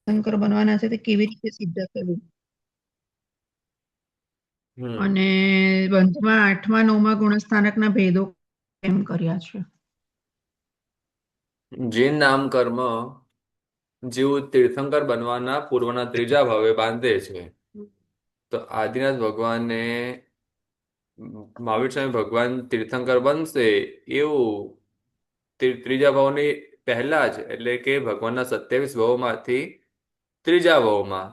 શંકર બનવાના છે તે કેવી રીતે સિદ્ધ કર્યું. હમ અને બંધમાં 8મા 9મા ગુણસ્થાનકના ભેદો કેમ કર્યા છે. જીન નામ કર્મ જીવ તીર્થંકર બનવાના પૂર્વના ત્રીજા ભાવે બાંધે છે. તો આદિનાથ ભગવાનને મહાવીર સ્વામી ભગવાન તીર્થંકર બનશે એવું ત્રીજા ભાવની પહેલા જ, એટલે કે ભગવાનના 27 ભાવમાંથી ત્રીજા ભાવમાં,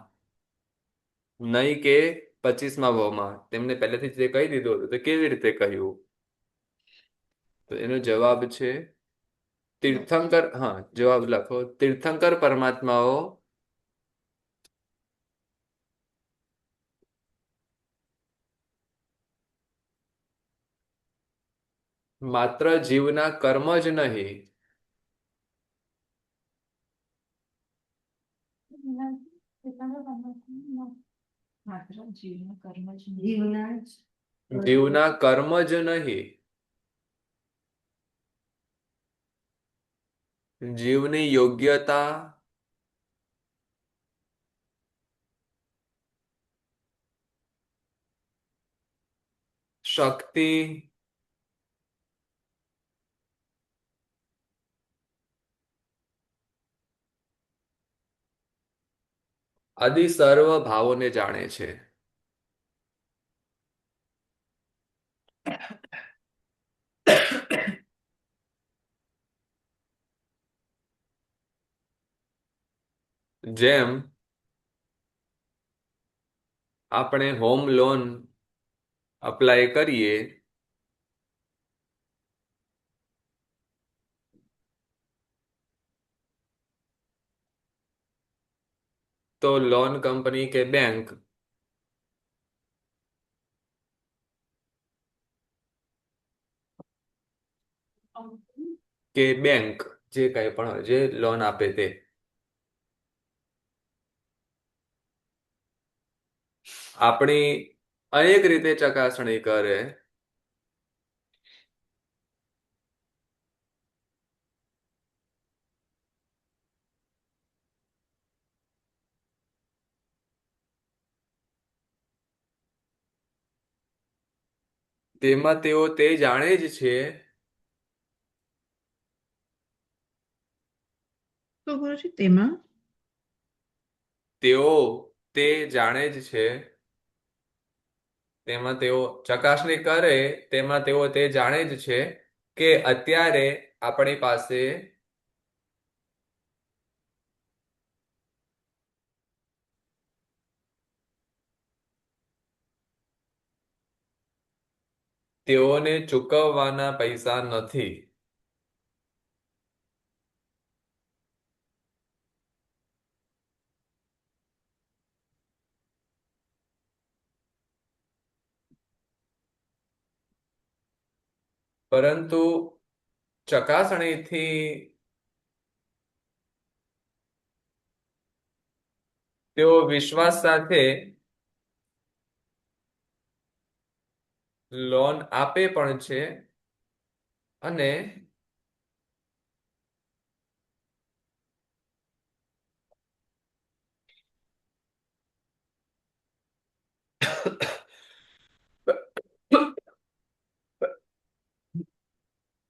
નહીં કે 25મા ભાવમાં તેમને પહેલેથી જ તે કહી દીધું હતું. તો કેવી રીતે કહ્યું? તો એનો જવાબ છે તીર્થંકર. હા, જવાબ લખો. તીર્થંકર પરમાત્માઓ માત્ર જીવના કર્મ જ નહીં, માત્ર જીવના કર્મ જ જીવના જીવના કર્મ જ નહીં, જીવની યોગ્યતા, શક્તિ, આદિ સર્વ ભાવોને જાણે છે. જેમ આપણે હોમ લોન અપ્લાય કરીએ તો લોન કંપની કે બેંક જે કંઈ પણ હોય, જે લોન આપે તે આપણી અનેક રીતે ચકાસણી કરે. તેમાં તેઓ તે જાણે જ છે તો ગુરુજી તેમાં તેઓ તે જાણે જ છે, તેમાં તેઓ ચકાસણી કરે, તેમાં તેઓ તે જાણે જ છે કે અત્યારે આપણી પાસે તેઓને ચૂકવવાના પૈસા નથી. પરંતુ ચકાસણીથી તેઓ વિશ્વાસ સાથે લોન આપે પણ છે. અને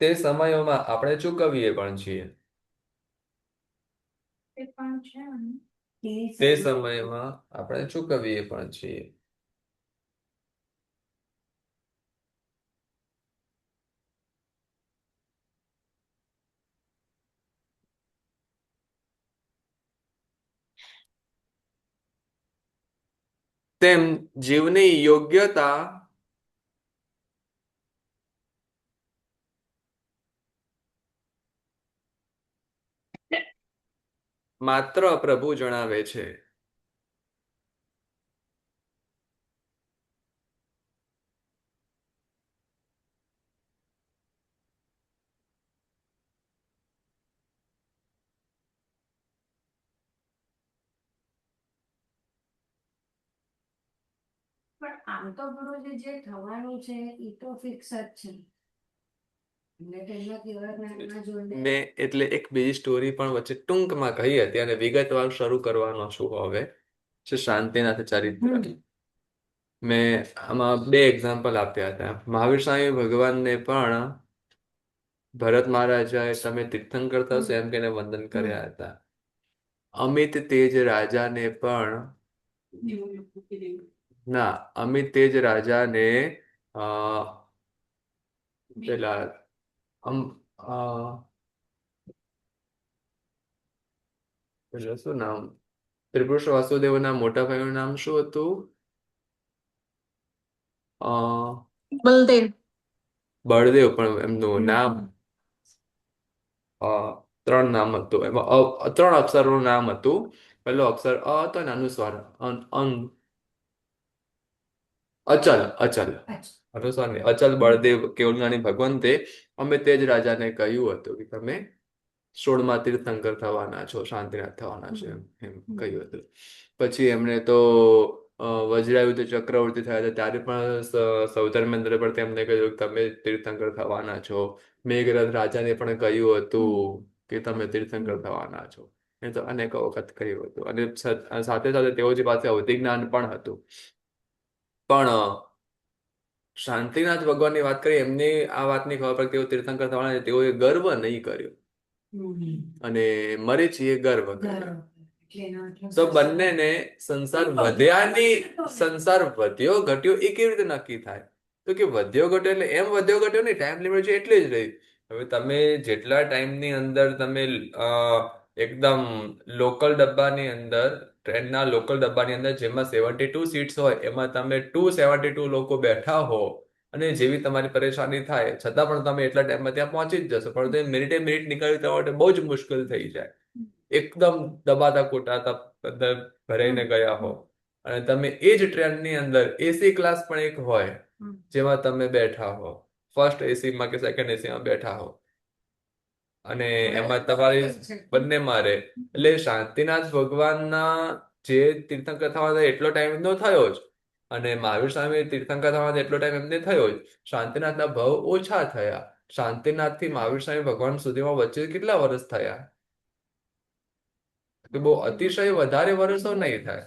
તે સમયોમાં આપણે ચૂકવીએ પણ છીએ. તે સમયમાં આપણે ચૂકવીએ પણ છીએ. તેમ જીવની યોગ્યતા, માત્ર પ્રભુ જણાવે છે. પણ આમ તો ગુરુજી જે થવાનું છે એ તો ફિક્સ જ છે. મેં એટલે એક બીજી સ્ટોરી પણ વચ્ચે ટૂંકમાં કહી હતી અને વિગતવાર શરૂ કરવાનો છું હવે છે શાંતિનાથ ચરિત્ર. મેં આમાં બે એક્ઝામ્પલ આપ્યા હતા. મહાવીર સ્વામી ભગવાનને પણ ભરત મહારાજાએ તમે તીર્થંકર થશો એમ કહીને વંદન કર્યા હતા. અમિત તેજ રાજાને પણ ના, અમિત તેજ રાજાને અ પેલા અમ અ, પેલા શું નામ, ત્રિપુર વાસુદેવના મોટા ભાઈનું નામ શું હતું? અ બલદેવ. બળદેવ, પણ એમનું નામ અ, ત્રણ નામ હતું. એમાં ત્રણ અક્ષરનું નામ હતું. પહેલો અક્ષર અ હતો અને અનુસ્વાર અચલ. અનુસ્વાર નહીં, અચલ બળદેવ કેવલનાની ભગવંતે અમે તે જ રાજાને કહ્યું હતું કે તમે 16મા તીર્થંકર થવાના છો, શાંતિનાથ થવાના છે એમ એમ કહ્યું હતું. પછી એમણે તો વજ્રાયુધ ચક્રવર્તી થયા હતા ત્યારે પણ સૌધર્મેન્દ્ર પર તેમને કહ્યું કે તમે તીર્થંકર થવાના છો. મેઘરથ રાજાને પણ કહ્યું હતું કે તમે તીર્થંકર થવાના છો. એ તો અનેકો વખત કહ્યું હતું. અને સાથે સાથે તેઓની પાસે અવધિ જ્ઞાન પણ હતું. પણ શાંતિનાથ ભગવાનની વાત કરી, એમને આ વાતની ખબર પડી તેઓ તીર્થંકર થવાના છે. તેઓએ ગર્વ નહીં કર્યો અને મરીચીએ ગર્વ કર્યો. તો બંનેને સંસાર વધ્યો ઘટ્યો એ કેવી રીતે નક્કી થાય? તો કે વધ્યો ઘટ્યો એટલે એમ વધ્યો ઘટ્યો નહીં, ટાઈમ લિમિટ છે એટલે જ રહી. હવે તમે જેટલા ટાઈમની અંદર તમે એકદમ લોકલ ડબ્બાની અંદર, ટ્રેનના લોકલ ડબ્બાની અંદર જેમાં 72 સીટ્સ હોય એમાં તમે 272 લોકો બેઠા હો અને જેવી તમારી પરેશાની થાય છતાં પણ તમે એટલા ટાઈમમાં ત્યાં પહોંચી જ જશો. પણ તે મિનિટે મિનિટ નીકળવી તમારા માટે બહુ જ મુશ્કેલ થઈ જાય. એકદમ દબાતા કુટાતા અંદર ભરાઈને ગયા હો અને તમે એ જ ટ્રેનની અંદર એસી ક્લાસ પણ એક હોય જેમાં તમે બેઠા હો, ફર્સ્ટ એસીમાં કે સેકન્ડ એસીમાં બેઠા હો અને એમાં તમારી બંને મારે એટલે શાંતિનાથ ભગવાનના જે તીર્થંકર થવાના એટલો ટાઈમ એમનો થયો જ અને મહાવીર સ્વામી તીર્થંકર થવાના એટલો ટાઈમ એમને થયો જ. શાંતિનાથના ભાવ ઓછા થયા. શાંતિનાથથી મહાવીર સ્વામી ભગવાન સુધીમાં વચ્ચે કેટલા વર્ષ થયા? કે બહુ અતિશય વધારે વર્ષો નહીં થાય.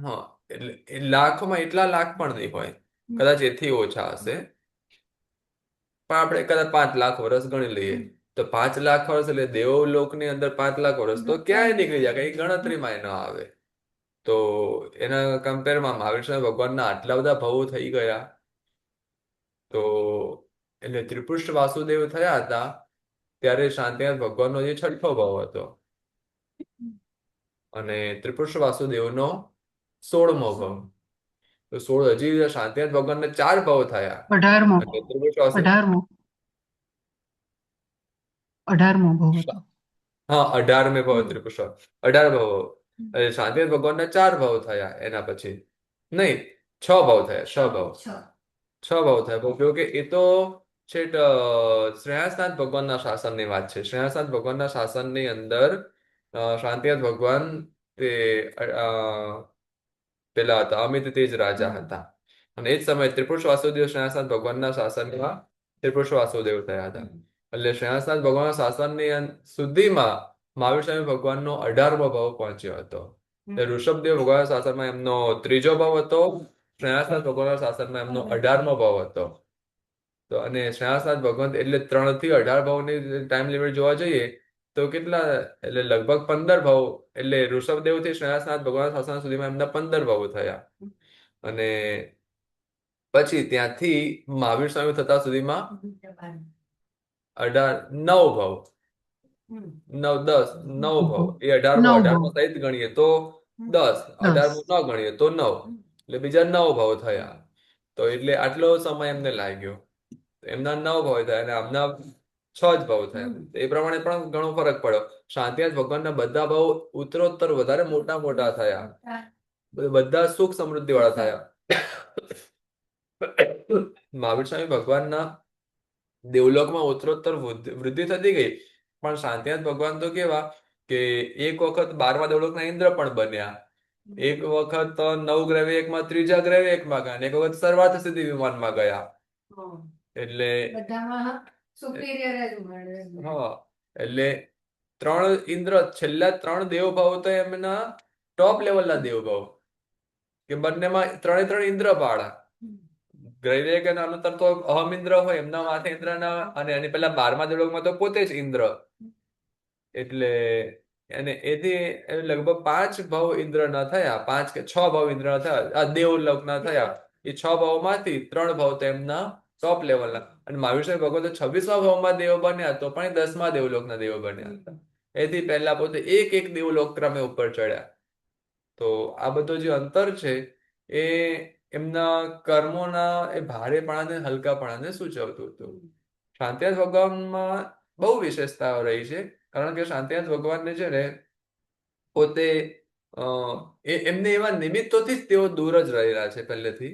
હા, એટલે એ લાખમાં એટલા લાખ પણ નહીં હોય, કદાચ એથી ઓછા હશે. પણ આપણે કદાચ 5 લાખ વર્ષ ગણી લઈએ તો 5 લાખ વર્ષ એટલે દેવલોકની અંદર 5 લાખ વર્ષ તો ક્યાંય નીકળી જાય, કઈ ગણતરીમાં ન આવે. તો એના કમ્પેરમાં મહાવીર સ્વામી ભગવાનના આટલા બધા ભાવો થઈ ગયા. તો એટલે ત્રિપુષ્ટ વાસુદેવ થયા હતા ત્યારે શાંતિનાથ ભગવાનનો જે છઠ્ઠો ભાવ હતો અને ત્રિપુષ્ટ વાસુદેવનો 16મો ભાવ. તો 16 હજી શાંતિનાથ ભગવાનને 4 ભાવ થયા 18મો. અને ત્રિપુષ્ટ વાસુ 18મો. 18મો ભાવ હતો. હા, 18મે ભાવ ત્રિપુષ્ટ, 18 ભાવો. એટલે શાંતિનાથ ભગવાનના 4 ભાવ થયા. એના પછી નહીં, 6 ભાવ થયા. 6 ભાવ થયા. જો કે એ તો છેટ શ્રેયાસનાથ ભગવાનના શાસનની વાત છે. શ્રેયાસનાથ ભગવાનના શાસનની અંદર શાંતિનાથ ભગવાન તે પેલા હતા અમિત તેજ રાજા હતા અને એ જ સમયે ત્રિપુર વાસુદેવ શ્રેયાસનાથ ભગવાનના શાસનમાં ત્રિપુર વાસુદેવ થયા હતા. એટલે શ્રેયાસનાથ ભગવાનના શાસનની સુધીમાં મહાવીર સ્વામી ભગવાનનો 18મો ભાવ પહોંચ્યો હતો. ઋષભદેવ ભગવાનના શાસનમાં એમનો 3જો ભાવ હતો. શ્રેયાસનાથ ભગવાનના શાસનમાં એમનો 18મો ભાવ હતો. તો અને શ્રેયાસનાથ ભગવાન એટલે 3 થી 18 ભાવની ટાઈમ લિમિટ જોવા જઈએ તો કેટલા, એટલે લગભગ 15 ભાવ. એટલે ઋષભદેવ થી શ્રેયાસનાથ ભગવાન શાસન સુધીમાં એમના 15 ભાવો થયા અને પછી ત્યાંથી મહાવીર સ્વામી થતા સુધીમાં 9 ભાવ, 9 10 9 ભાવ. એ 18મો 18મો સહિત ગણીએ તો 10, 18મો ન ગણીએ તો 9, એટલે બીજા 9 ભાવ થયા. તો એટલે આટલો સમય એમને લાગ્યો. એમના 9 ભાવ થયા અને આમના 6 જ ભાવ થયા. એ પ્રમાણે પણ ઘણો ફરક પડ્યો. શાંતિનાથ ભગવાનના બધા ભાવ ઉત્તરોત્તર વધારે મોટા મોટા થયા. બધા સુખ સમૃદ્ધિ વાળા થયા. મહાવીર સ્વામી ભગવાનના દેવલોકમાં ઉત્તરોત્તર વૃદ્ધિ થતી ગઈ. પણ શાંતિનાથ ભગવાન તો કેવા કે એક વખત 12મા દેવલોકના ઇન્દ્ર પણ બન્યા, એક વખત 9 ગ્રહ એકમાં 3જા ગ્રહ એકમાં ગયા, એક વખત સર્વાર્થ સિદ્ધિ વિમાનમાં ગયા. એટલે બધામાં સુપીરિયર જ મળે. હા, એટલે 3 ઇન્દ્ર, છેલ્લા 3 દેવભાવ તો એમના ટોપ લેવલના દેવભાવ, કે બંનેમાં 3 ઇન્દ્ર પાડા. ગ્રૈરેક અને અનુત્તર તો અહમ ઇન્દ્ર હોય, એમના માથે ઇન્દ્રના, અને એની પેલા 12મા દેવલોકમાં તો પોતે જ ઇન્દ્ર. એટલે અને એથી લગભગ 5 ભાવ ઇન્દ્રના થયા, 5 કે 6 ભાવ ઇન્દ્રના થયા, આ દેવલોકના થયા. એ 6 ભાવમાંથી 3 ભાવ તો એમના ટોપ લેવલના. અને મહાવીર સ્વામી ભગવાન તો 26મા ભાવમાં દેવ બન્યા, તો પણ એ 10મા દેવલોકના દેવ બન્યા હતા. એથી પહેલા પોતે એક દેવલોક ક્રમે ઉપર ચડ્યા. તો આ બધો જે અંતર છે એ એમના કર્મોના એ ભારેપણાને હલકાપણાને સૂચવતું હતું. શાંતિનાથ ભગવાનમાં બહુ વિશેષતાઓ રહી છે, કારણ કે શાંતિનાથ ભગવાનને છે ને પોતે એમને એવા નિમિત્તોથી જ તેઓ દૂર જ રહેલા છે પહેલેથી.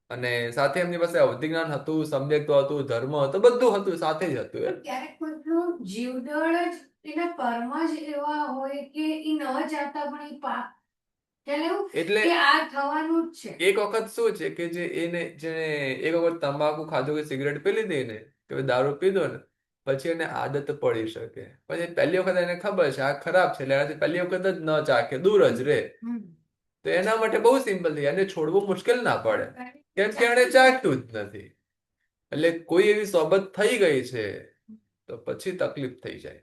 અને સાથે એમની પાસે અવધિ જ્ઞાન હતું, સમ્યક હતું, ધર્મ હતો, બધું હતું, સાથે જ હતું એમ. ક્યારેક કોઈકનું જીવદળ જ એના કર્મ જ એવા હોય કે એ ન ચાહતા પણ એ પાપ ચાલે એવું એટલે કે આ થવાનું જ છે. એક વખત શું છે કે જેને એક વખત તમાકુ ખાધું કે સિગરેટ પી લીધી ને, કે દારૂ પીધો ને, પછી એને આદત પડી શકે. પછી પહેલી વખત એને ખબર છે આ ખરાબ છે, એટલે એનાથી પહેલી વખત જ ન ચાખે, દૂર જ રહે. તો એના માટે બહુ સિમ્પલ થઈ, એને છોડવું મુશ્કેલ ના પડે, કેમ કે એને ચાખતું જ નથી. એટલે કોઈ એવી સોબત થઈ ગઈ છે તો પછી તકલીફ થઈ જાય,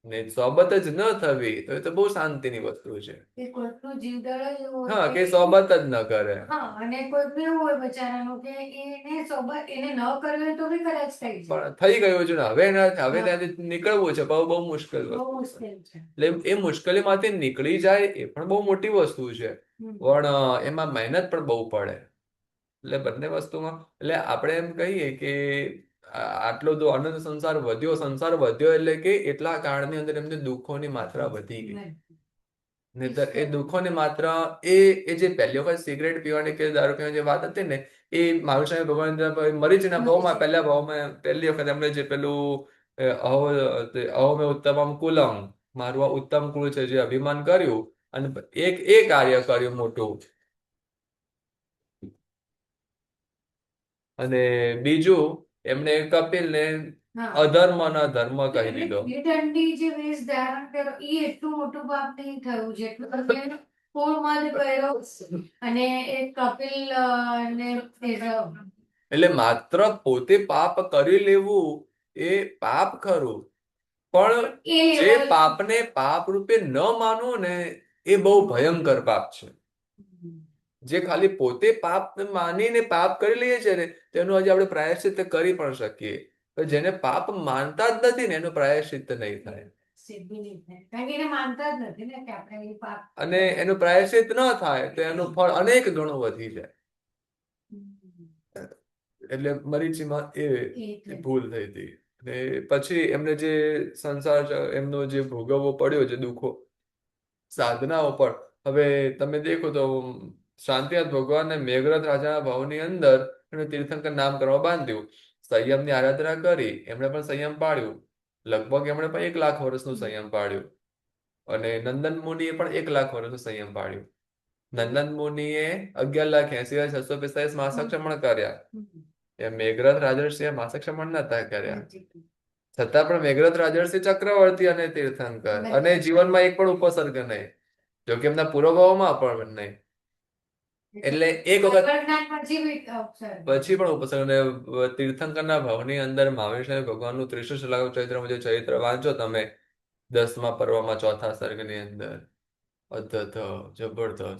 ને સોબત જ ન થવી તો એ તો બહુ શાંતિની વસ્તુ છે. કે કોઈકનું જીવદળ જ એવું હોય હા, કે સોબત જ ન કરે. હા, અને કોઈકનું એવું હોય બચારાનું કે એને સોબત એને ન કરવી હોય તો બી કદાચ થઈ જાય. પણ થઈ ગયું છે ને, હવે ત્યાંથી નીકળવું છે, બહુ મુશ્કેલ બહુ વસ્તુ છે. મુશ્કેલ છે. એટલે એ મુશ્કેલીમાંથી નીકળી જાય એ પણ બહુ મોટી વસ્તુ છે, પણ એમાં મહેનત પણ બહુ પડે. એટલે બંને વસ્તુમાં, એટલે આપણે એમ કહીએ કે આટલો તો અનંત સંસાર વધ્યો એટલે કે એટલા કાળની અંદર એમને દુઃખોની માત્રા વધી ગઈ. નહીંતર એ દુઃખોની માત્રા એ જે પહેલી વખત સિગરેટ પીવાની કે દારૂ પીવાની જે વાત હતી ને, એ મહાવીર સ્વામી ભગવાન મરીચીના ભાવમાં પહેલા ભાવમાં પહેલી વખત એમણે જે પેલું અહોમે ઉત્તમમ કુલમ, મારું આ ઉત્તમ કુળ છે, જે અભિમાન કર્યું, અને એ કાર્ય કર્યું મોટું. અને બીજું એમને કપિલને અધર્મના ધર્મ કહી દીધો. દંડી જે વેશ ધારણ કર્યો એ એટલું મોટું પાપ નહીં થયું જેટલું તમે કુળમદ કર્યો અને એ કપિલ ને એટલે માત્ર પોતે પાપ કરી લેવું એ પાપ ખરું, પણ જે પાપને પાપ રૂપે ન માનવું ને એ બહુ ભયંકર પાપ છે. જે ખાલી પોતે પાપ માનીને પાપ કરી લઈએ છે ને, તેનું હજી આપણે પ્રાયશ્ચિત્ત કરી પણ શકીએ. જેને પાપ માનતા જ નથી ને એનું પ્રાયશ્ચિત્ત નહીં થાય, અને એનું પ્રાયશ્ચિત્ત ન થાય તો એનું ફળ અનેક ગણું વધી જાય. એટલે મરીચીમાં એ ભૂલ થઈ હતી. ને પછી એમને જે સંસાર એમનો જે ભોગવવો પડ્યો છે દુઃખો સાધનાઓ પર, હવે તમે દેખો તો શાંતિનાથ ભગવાનને મેઘરથ રાજાના ભાવની અંદર એમણે તીર્થંકર નામ કરવા બાંધ્યું. સંયમની આરાધના કરી, એમણે પણ સંયમ પાળ્યું. લગભગ એમણે પણ 1 લાખ વર્ષનું સંયમ પાળ્યું. અને નંદન મુનિએ પણ 1 લાખ વર્ષનું સંયમ પાળ્યું. નંદન મુનિએ 11,80,645 માસક્ષમણ કર્યા. એ મેઘરથ રાજર્ષિએ માસક્ષમણ નતા કર્યા. છતાં પણ મેઘરથ રાજર્ષિ ચક્રવર્તી અને તીર્થંકર, અને જીવનમાં એક પણ ઉપસર્ગ નહીં, જો કે એમના પૂર્વભાવમાં પણ નહીં. એટલે એક વખત પછી પણ ઉપસર્ગ. તીર્થંકરના ભાવની અંદર મહાવીર સ્વામી ભગવાનનું ત્રિશૂળ શલાકા ચરિત્રમાં જે ચરિત્ર વાંચો તમે 10મા પર્વમાં 4થા સર્ગની અંદર, જબરદસ્ત.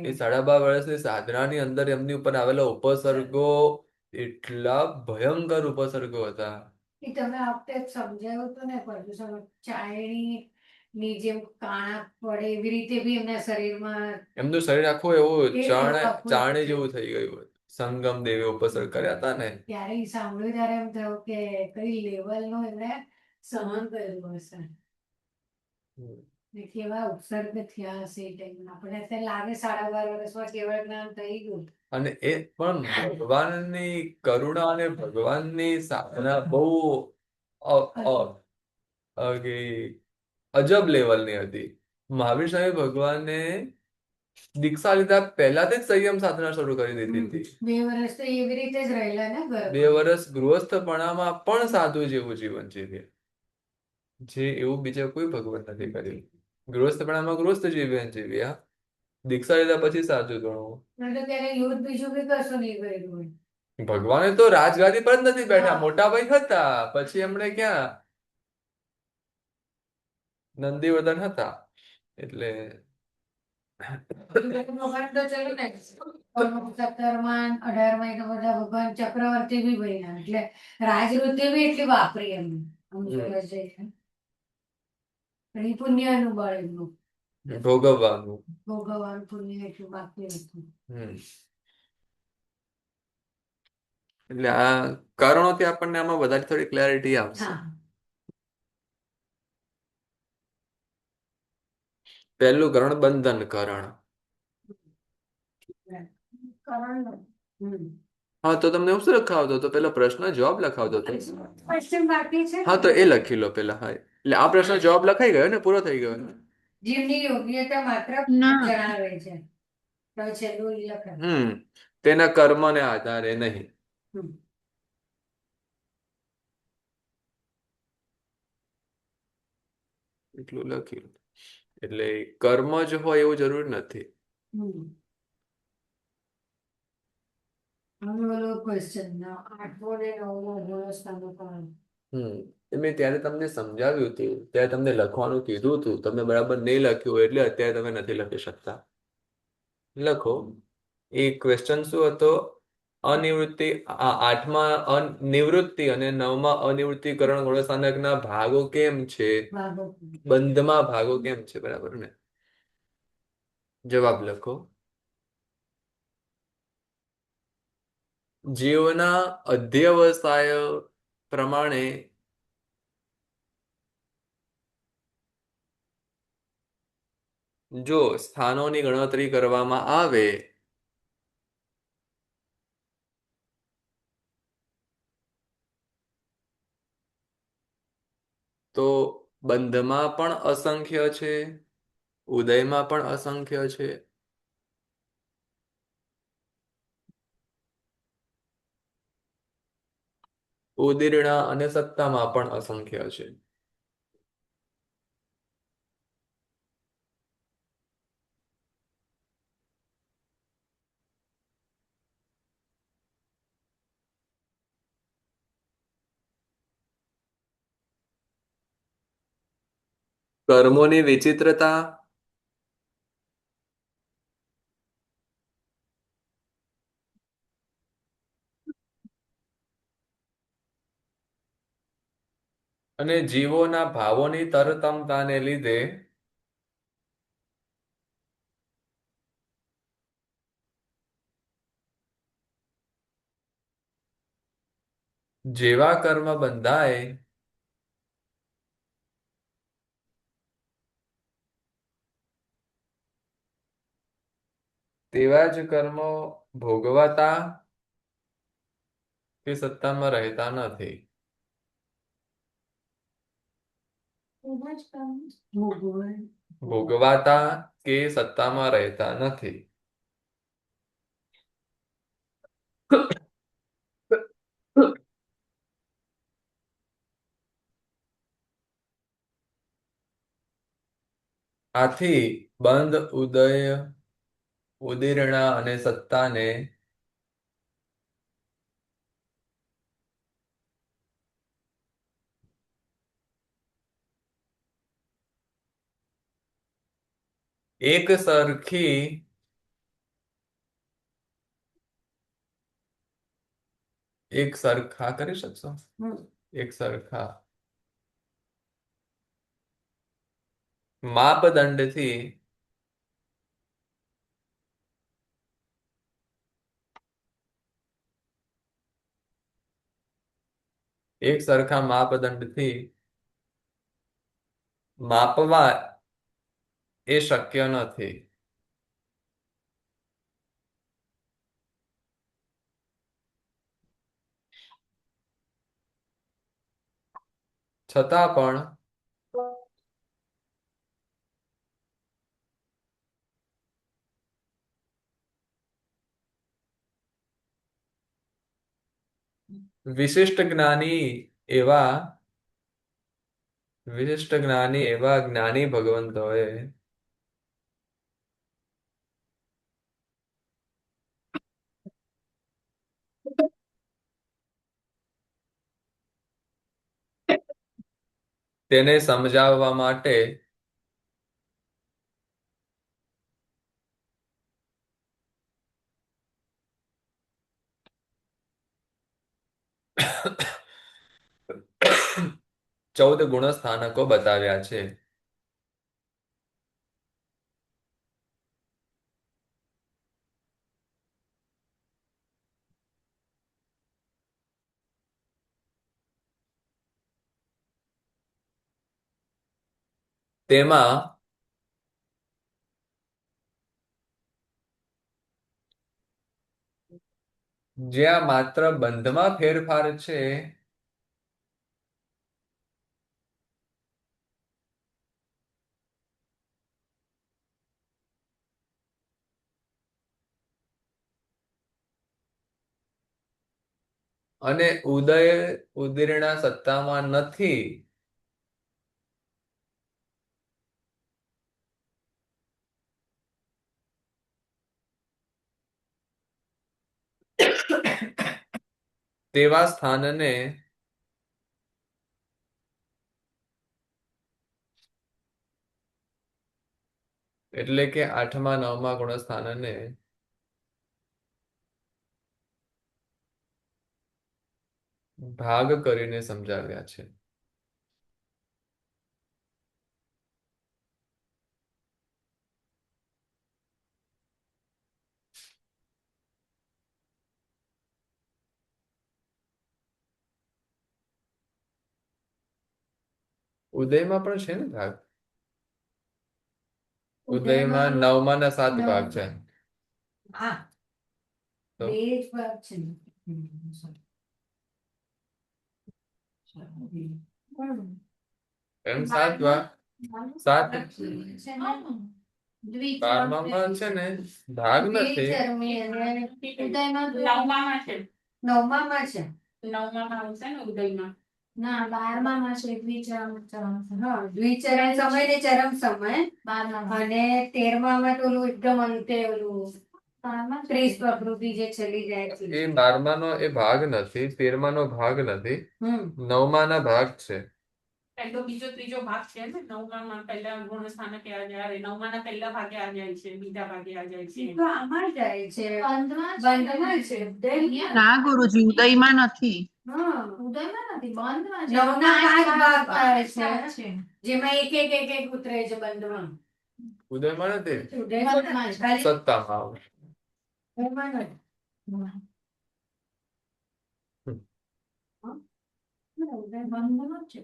એ 12.5 વર્ષની સાધનાની અંદર એમની ઉપર આવેલા ઉપસર્ગો એટલા ભયંકર ઉપસર્ગો હતા. તમે આ વખતે સમજાવ્યું હતું ને, ચાયણી ની જેમ કાણા પડે એવી રીતે બી એમના શરીરમાં, એમનું શરીર આખું એવું ચાણી જેવું થઈ ગયું. સંગમ દેવી ઉપસર્ગ કર્યા હતા ને, ત્યારે સાંભળ્યું ત્યારે એમ થયું કે કઈ લેવલ નું એમને સહન કરેલું હશે, કેવા ઉપસર્ગ થયા હશે એ ટાઈમમાં. આપણે અત્યારે લાગે 12.5 વર્ષમાં કેવળ જ્ઞાન થઈ ગયું. અને એ પણ ભગવાનની કરુણા અને ભગવાનની સાધના બહુ અજબ લેવલની હતી. મહાવીર સ્વામી ભગવાને દીક્ષા લીધા પહેલાથી જ સંયમ સાધના શરૂ કરી દીધી હતી. 2 વર્ષ તો એવી રીતે જ રહેલા ને 2 ઘરમાં. વર્ષ ગૃહસ્થપણામાં પણ સાધુ જેવું જીવન જીવ્યા, જે એવું બીજા કોઈ ભગવાન નથી કર્યું. ગૃહસ્થપણામાં ગૃહસ્થ જીવન જીવ્યા, દીક્ષા લીધા પછી સાધુ ગણવું. નહીં તો ત્યારે યુદ્ધ બીજું બી કશું નહીં કર્યું હોય. ભગવાને તો રાજગાદી પર જ નથી બેઠા, હા. મોટા ભાઈ હતા, પછી એમણે ક્યાં નંદીવર્ધન હતા એટલે ભગવાન તો ચલો ને 17માં 18માં એ તો બધા ભગવાન ચક્રવર્તી બી બન્યા એટલે રાજવૃત્તિ બી એટલી વાપરી એમને આમ જોવા જઈએ. પણ એ પુણ્યનું બળ એમનું ભોગવવાનું. ભોગવવાનું પુણ્ય એટલું બાકી હતું. હમ એટલે આ કારણોથી આપણને આમાં વધારે થોડી ક્લેરિટી આવશે. હા. પહેલું કરણ બંધન કરણ. હા, તો તમને શું લખાવતો હતો? પેલો પ્રશ્ન જવાબ લખાવતો હતો. ક્વેશ્ચન બાકી છે. હા, તો એ લખી લો પેલા. હા, એટલે આ પ્રશ્ન જવાબ લખાઈ ગયો ને, પૂરો થઈ ગયો ને. જીવની યોગ્યતા માત્ર ના. જણાવે છે. તો છેલ્લું ઈ લખાય. તેના કર્મને આધારે નહીં. એટલું લખ્યું. એટલે કર્મ જ હોય એવું જરૂર નથી. ક્વેશ્ચન 8મો ને 9મો ગુણસ્થાનો પણ મેં ત્યારે તમને સમજાવ્યું હતું, ત્યારે તમને લખવાનું કીધું હતું, તમે બરાબર નહીં લખ્યું હોય એટલે અત્યારે તમે નથી લખી શકતા. લખો. એ ક્વેશ્ચન શું હતો? અનિવૃત્તિ, 8માં નિવૃત્તિ અને 9માં અનિવૃત્તિકરણ ગુણસ્થાનકના ભાગો કેમ છે? બંધમાં ભાગો કેમ છે? બરાબર ને? જવાબ લખો. જીવના અધ્યવસાય પ્રમાણે જો સ્થાનોની ગણતરી કરવામાં આવે તો બંધમાં પણ અસંખ્ય છે, ઉદયમાં પણ અસંખ્ય છે, ઉદીર્ણા અને સત્તામાં પણ અસંખ્ય છે. કર્મોની વિચિત્રતા અને જીવોના ભાવોની તરતમતાને લીધે જેવા કર્મ બંધાય તેવા જ કર્મો ભોગવાતા કે સત્તામાં રહેતા નથી. ભોગવાતા કે સત્તામાં રહેતા નથી. આથી બંધ, ઉદય, ઉદીર્ણા અને સત્તાને એક સરખી એક સરખા કરી શકશો? એક સરખા માપદંડથી એક સરખા માપદંડથી માપવા એ શક્ય નથી. છતાં પણ વિશિષ્ટ જ્ઞાની એવા જ્ઞાની ભગવંતોએ તેને સમજાવવા માટે ચૌદ ગુણસ્થાનકો બતાવ્યા છે. તેમાં જ્યાં માત્ર બંધમાં ફેરફાર છે અને ઉદય ઉદીર્ણા સત્તામાં નથી, તેવા સ્થાનને એટલે કે આઠમા નવમા ગુણસ્થાનને ભાગ કરીને સમજાવ્યા છે. ઉદયમાં પણ છે ને ભાગ? ઉદયમાં નવમા ના 7 ભાગ છે. હા, તો? બે જ ભાગ છે ને. sorry. એમ 7 ભાગ 7 12માં છે ને ભાગ નથી. દ્વિચરમી અને ઉદયમાં નવમામાં છે. નવમામાં છે. નવમામાં આવશે ને ઉદયમાં. ના, 12માં છે દ્વિચરમ હા, દ્વિચરણ સમય ને ચરમ સમય. 12માં અને 13માં તો ઓલું એકદમ અંતે ઓલું 30 પ્રકૃતિ જે ચલી જાય છે. એ 12માનો એ ભાગ નથી, 13માનો ભાગ નથી, 9માના ભાગ છે. પહેલો બીજો ત્રીજો ભાગ છે ને નવમામાં પહેલા ગુણ સ્થાનક આ જાય નવમાના પહેલા ભાગે આ જાય છે બીજા ભાગે આ જાય છે. તો આમાં જાય છે બંધમાં છે ઉદય. ના ગુરુજી, ઉદયમાં નથી. હા, ઉદયમાં નથી, બંધમાં છે. નવના 5 ભાગ આવે છે જેમાં એક ઉતરે છે બંધમાં. ઉદયમાં નથી, ઉદયમાં જ ખાલી સત્તામાં આવે. ઉદયમાં જ. ઉદય બંધમાં જ છે.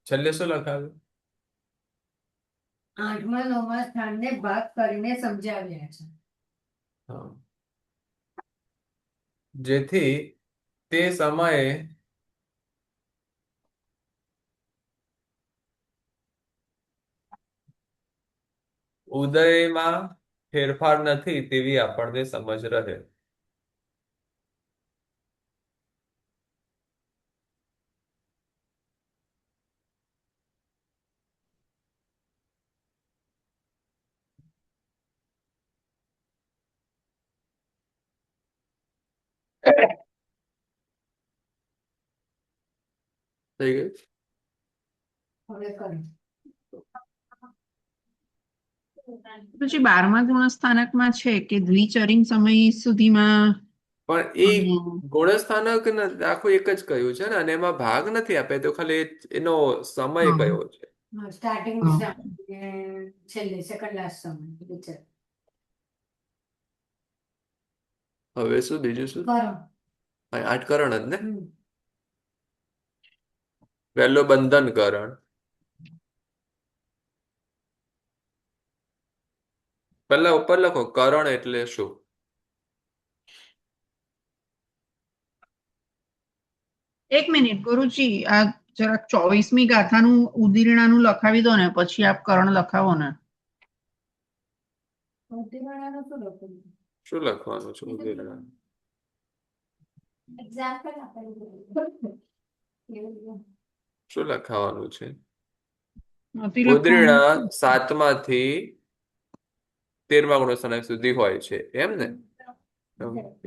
છેલ્લે શું લખાવ્યું? આઠમા નવમા સ્થાનને ભાગ કરીને સમજાવ્યા છે. હા. જેથી તે સમયે ઉદયમાં ફેરફાર નથી તેવી આપણને સમજ રહે. થઈ ગયું? હવે કરો. ગુરુજી, 12મા ગુણસ્થાનકમાં છે કે દ્વિચરિંગ સમય સુધીમાં પણ એ ગુણસ્થાનક આખું એક જ કહ્યું છે ને, અને એમાં ભાગ નથી આપે, તો ખાલી એનો સમય હા. કયો છે. સ્ટાર્ટિંગ હા. છેલ્લે સેકન્ડ લાસ્ટ સમય વિચાર હવે શું બીજું શું? કરો. હા, 8 કરણ જ ને. હમ. પહેલો બંધન કરણ. પહેલા ઉપર લખો કરણ એટલે શું. એક મિનિટ ગુરુજી, આ જરાક 24મી ગાથાનું ઉદીરણાનું લખાવી દો ને, પછી આપ કરણ લખાવો ને. ઉદયવાળાનું શું લખું? શું લખવાનું છે ઉદીરણા? એક્ઝામ્પલ આપેલું. શું લખાવાનું છે? નથી લખવાનું. ઉદરીણા 7માંથી 13મા ગુણસ્થાનક સુધી હોય છે એમ ને?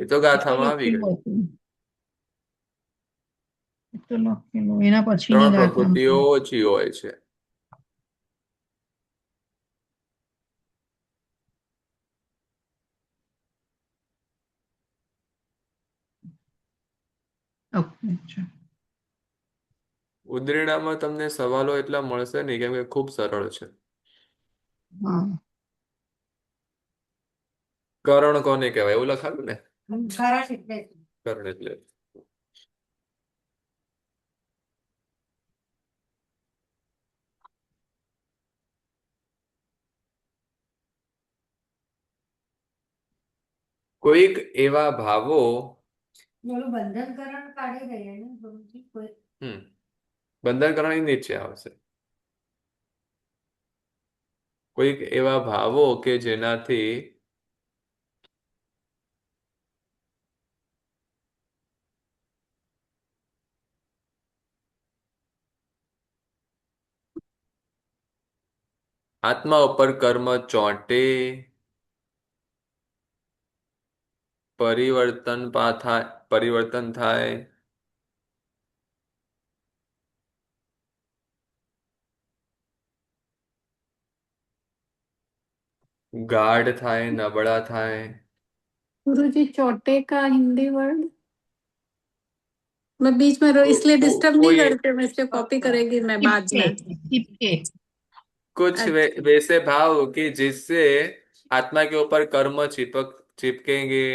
એ તો ગાથામાં આવી ગયું. એ તો લખેલું એના પછીની 3 ગાથામાં. પ્રકૃતિઓ ઓછી હોય છે. ઓકે, અચ્છા. ઉદરીણામાં તમને સવાલો એટલા મળશે નહીં કેમ કે ખૂબ સરળ છે. હા. કરણ કોને કહેવાય એવું લખાયું ને? કારણ એટલે કરણ એટલે કોઈક એવા ભાવો. બોલું બંધનકરણ કાઢી દઈએ ને ગુરુજી, કોઈ બંધનકરણની નીચે આવશે. કોઈક એવા ભાવો કે જેનાથી આત્મા ઉપર કર્મ ચોંટે, પરિવર્તન થાય, ગાઢ થાય, નબળા થાય. गुरुजी चौटे का हिंदी वर्ड मैं बीच में इसलिए डिस्टर्ब नहीं कोई करते, मैं इसलिए कॉपी करेगी मैं बाद में. चिपके. कुछ अच्छा. वैसे भाव कि जिससे आत्मा के ऊपर कर्म चिपकेंगे,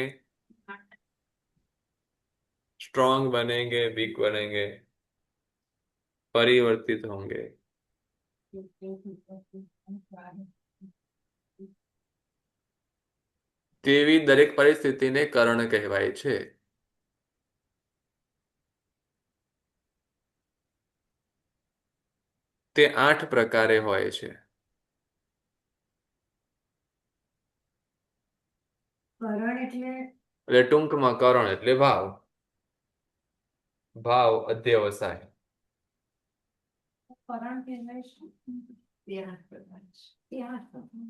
स्ट्रांग बनेंगे, वीक बनेंगे, परिवर्तित होंगे. તેવી દરેક પરિસ્થિતિને કરણ કહેવાય છે. તે 8 પ્રકારે હોય છે. કરણ એટલે ટૂંકમાં કરણ એટલે ભાવ, અધ્યવસાય. કરણ કહેવાય શું? 8 પ્રકાર છે. 8 પ્રકાર.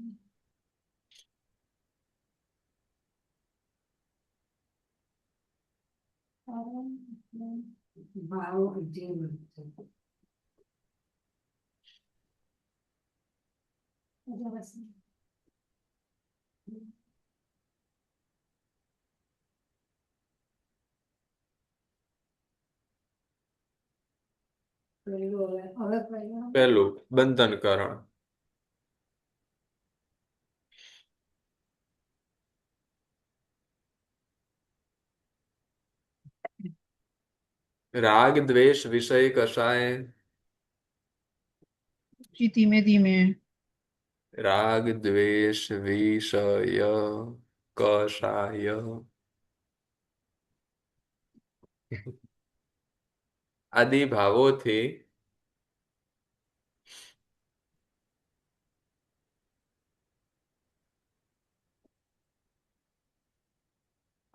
ભાવ અધ્યયન. પહેલું બંધન કરણ. રાગ દ્વેષ વિષય કશાય. ધીમે ધીમે. રાગ દ્વેષ વિષય કશાય. આદિ ભાવોથી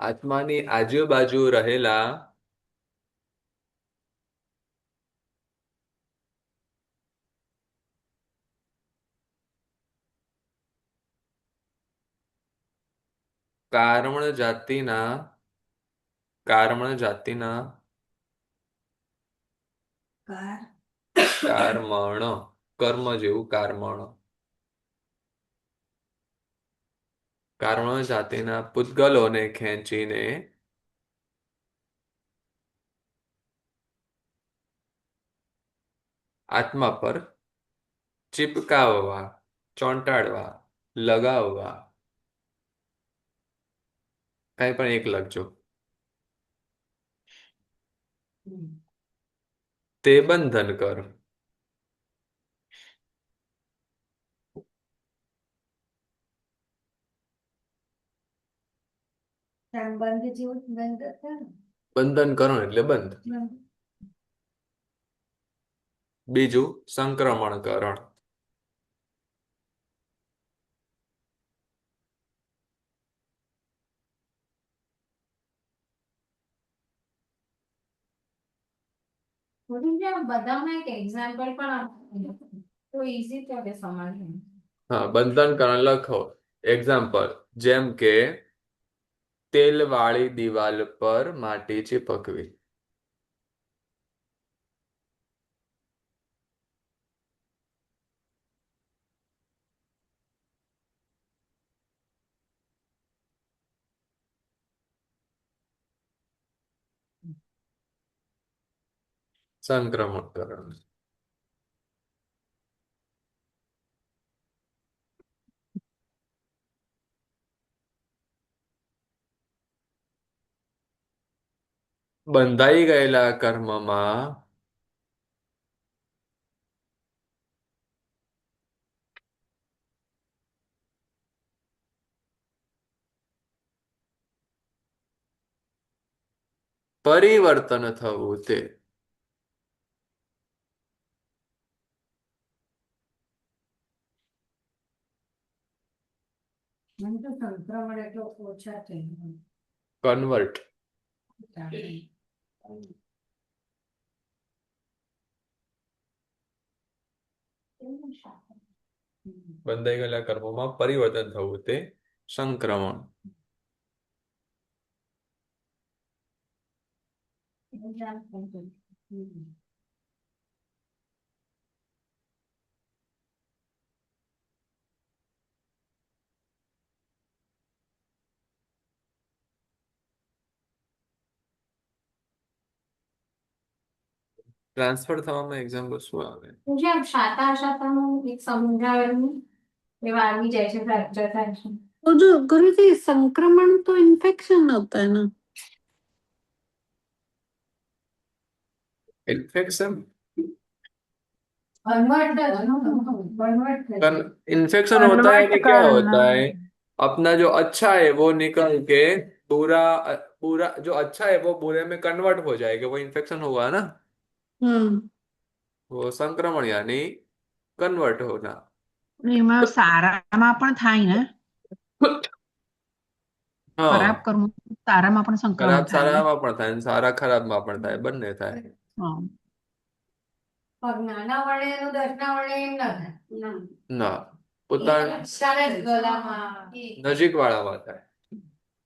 આત્માની આજુબાજુ રહેલા કારમણ જાતિના કર્મ જેવું કારમણ જાતિના પૂતગલોને ખેંચીને આત્મા પર ચિપકાવવા, ચોંટાડવા, લગાવવા. કઈ પણ એક લખજો. તે બંધન કર. બંધ જેવું બંધ હતા ને? બંધન કરણ એટલે બંધ. બીજું સંક્રમણ કરણ. ગુરુજી આ બધામાં એક એક્ઝામ્પલ પણ આપો તો ઈઝી પડે સમજવું. હા, બંધનકરણ લખો. એક્ઝામ્પલ, જેમ કે તેલવાળી દિવાલ પર માટી ચીપકવી. સંક્રમણકરણ. બંધાઈ ગયેલા કર્મમાં પરિવર્તન થવું તે. મને તો સંક્રમણ એટલો ઓછા થઈ કન્વર્ટ. બંધાઈ ગયેલા કર્મોમાં પરિવર્તન થવું તે સંક્રમણ. ટ્રાન્સફર થવામાં એક્ઝામ્પલ શું આવે? જે આમ શાતા અશાતાનું એક સમજાવેલું એવા આવી જાય છે ફ્રેક્ચર થાય છે. तो जो गुरुजी संक्रमण तो इन्फेक्शन होता है ना. इन्फेक्शन. कन्वर्ट इन्फेक्शन होता है कि क्या होता है? अपना जो अच्छा है वो निकल के बुरा, पूरा जो अच्छा है वो बुरे में कन्वर्ट हो जाएगा, वो इन्फेक्शन हुआ ना. वो संक्रमण यानी कन्वर्ट होना. એમાં સારામાં પણ થાય ને, हाँ, ખરાબ કર્મ સારામાં પણ સંક્રમણ खराब થાય ને. साराમાં પણ થાય અને સારા ખરાબમાં પણ થાય, બંને થાય. હા. નાના વડે એનું 10ના વડે એમ ના થાય. ના, પોતાના સરસ ગલામાં નજીક વાળામાં થાય.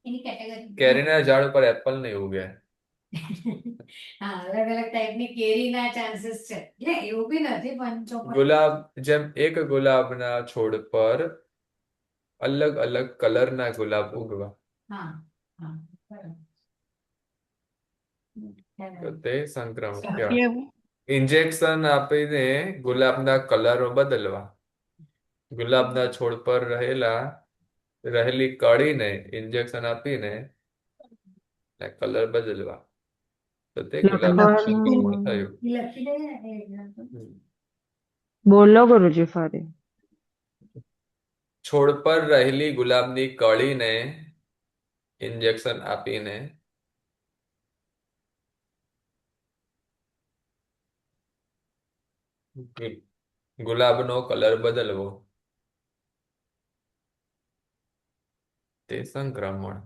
એની કેટેગરી કેરીના ઝાડ પર એપલ નહીં ઉગે. હા, અલગ અલગ ટાઈપની કેરીના ચાન્સીસ છે. એટલે એવું બી નથી પણ ગુલાબ, જેમ એક ગુલાબના છોડ પર અલગ અલગ કલરના ગુલાબ ઉગવા, હા હા બરાબર. તો તે સંક્રમણ પછી કહેવાય. એવું ઇન્જેક્શન આપીને ગુલાબના કલર બદલવા. ગુલાબના છોડ પર રહેલી કળીને ઇન્જેક્શન આપીને કલર બદલવા, તો તે ગુલાબનું સંક્રમણ થયું. લખી દે ને એ example. બોલો ગુરુજી ફરી. છોડ પર રહેલી ગુલાબની કળીને ઇન્જેક્શન આપીને ગુલાબનો કલર બદલવો, તે સંક્રમણ.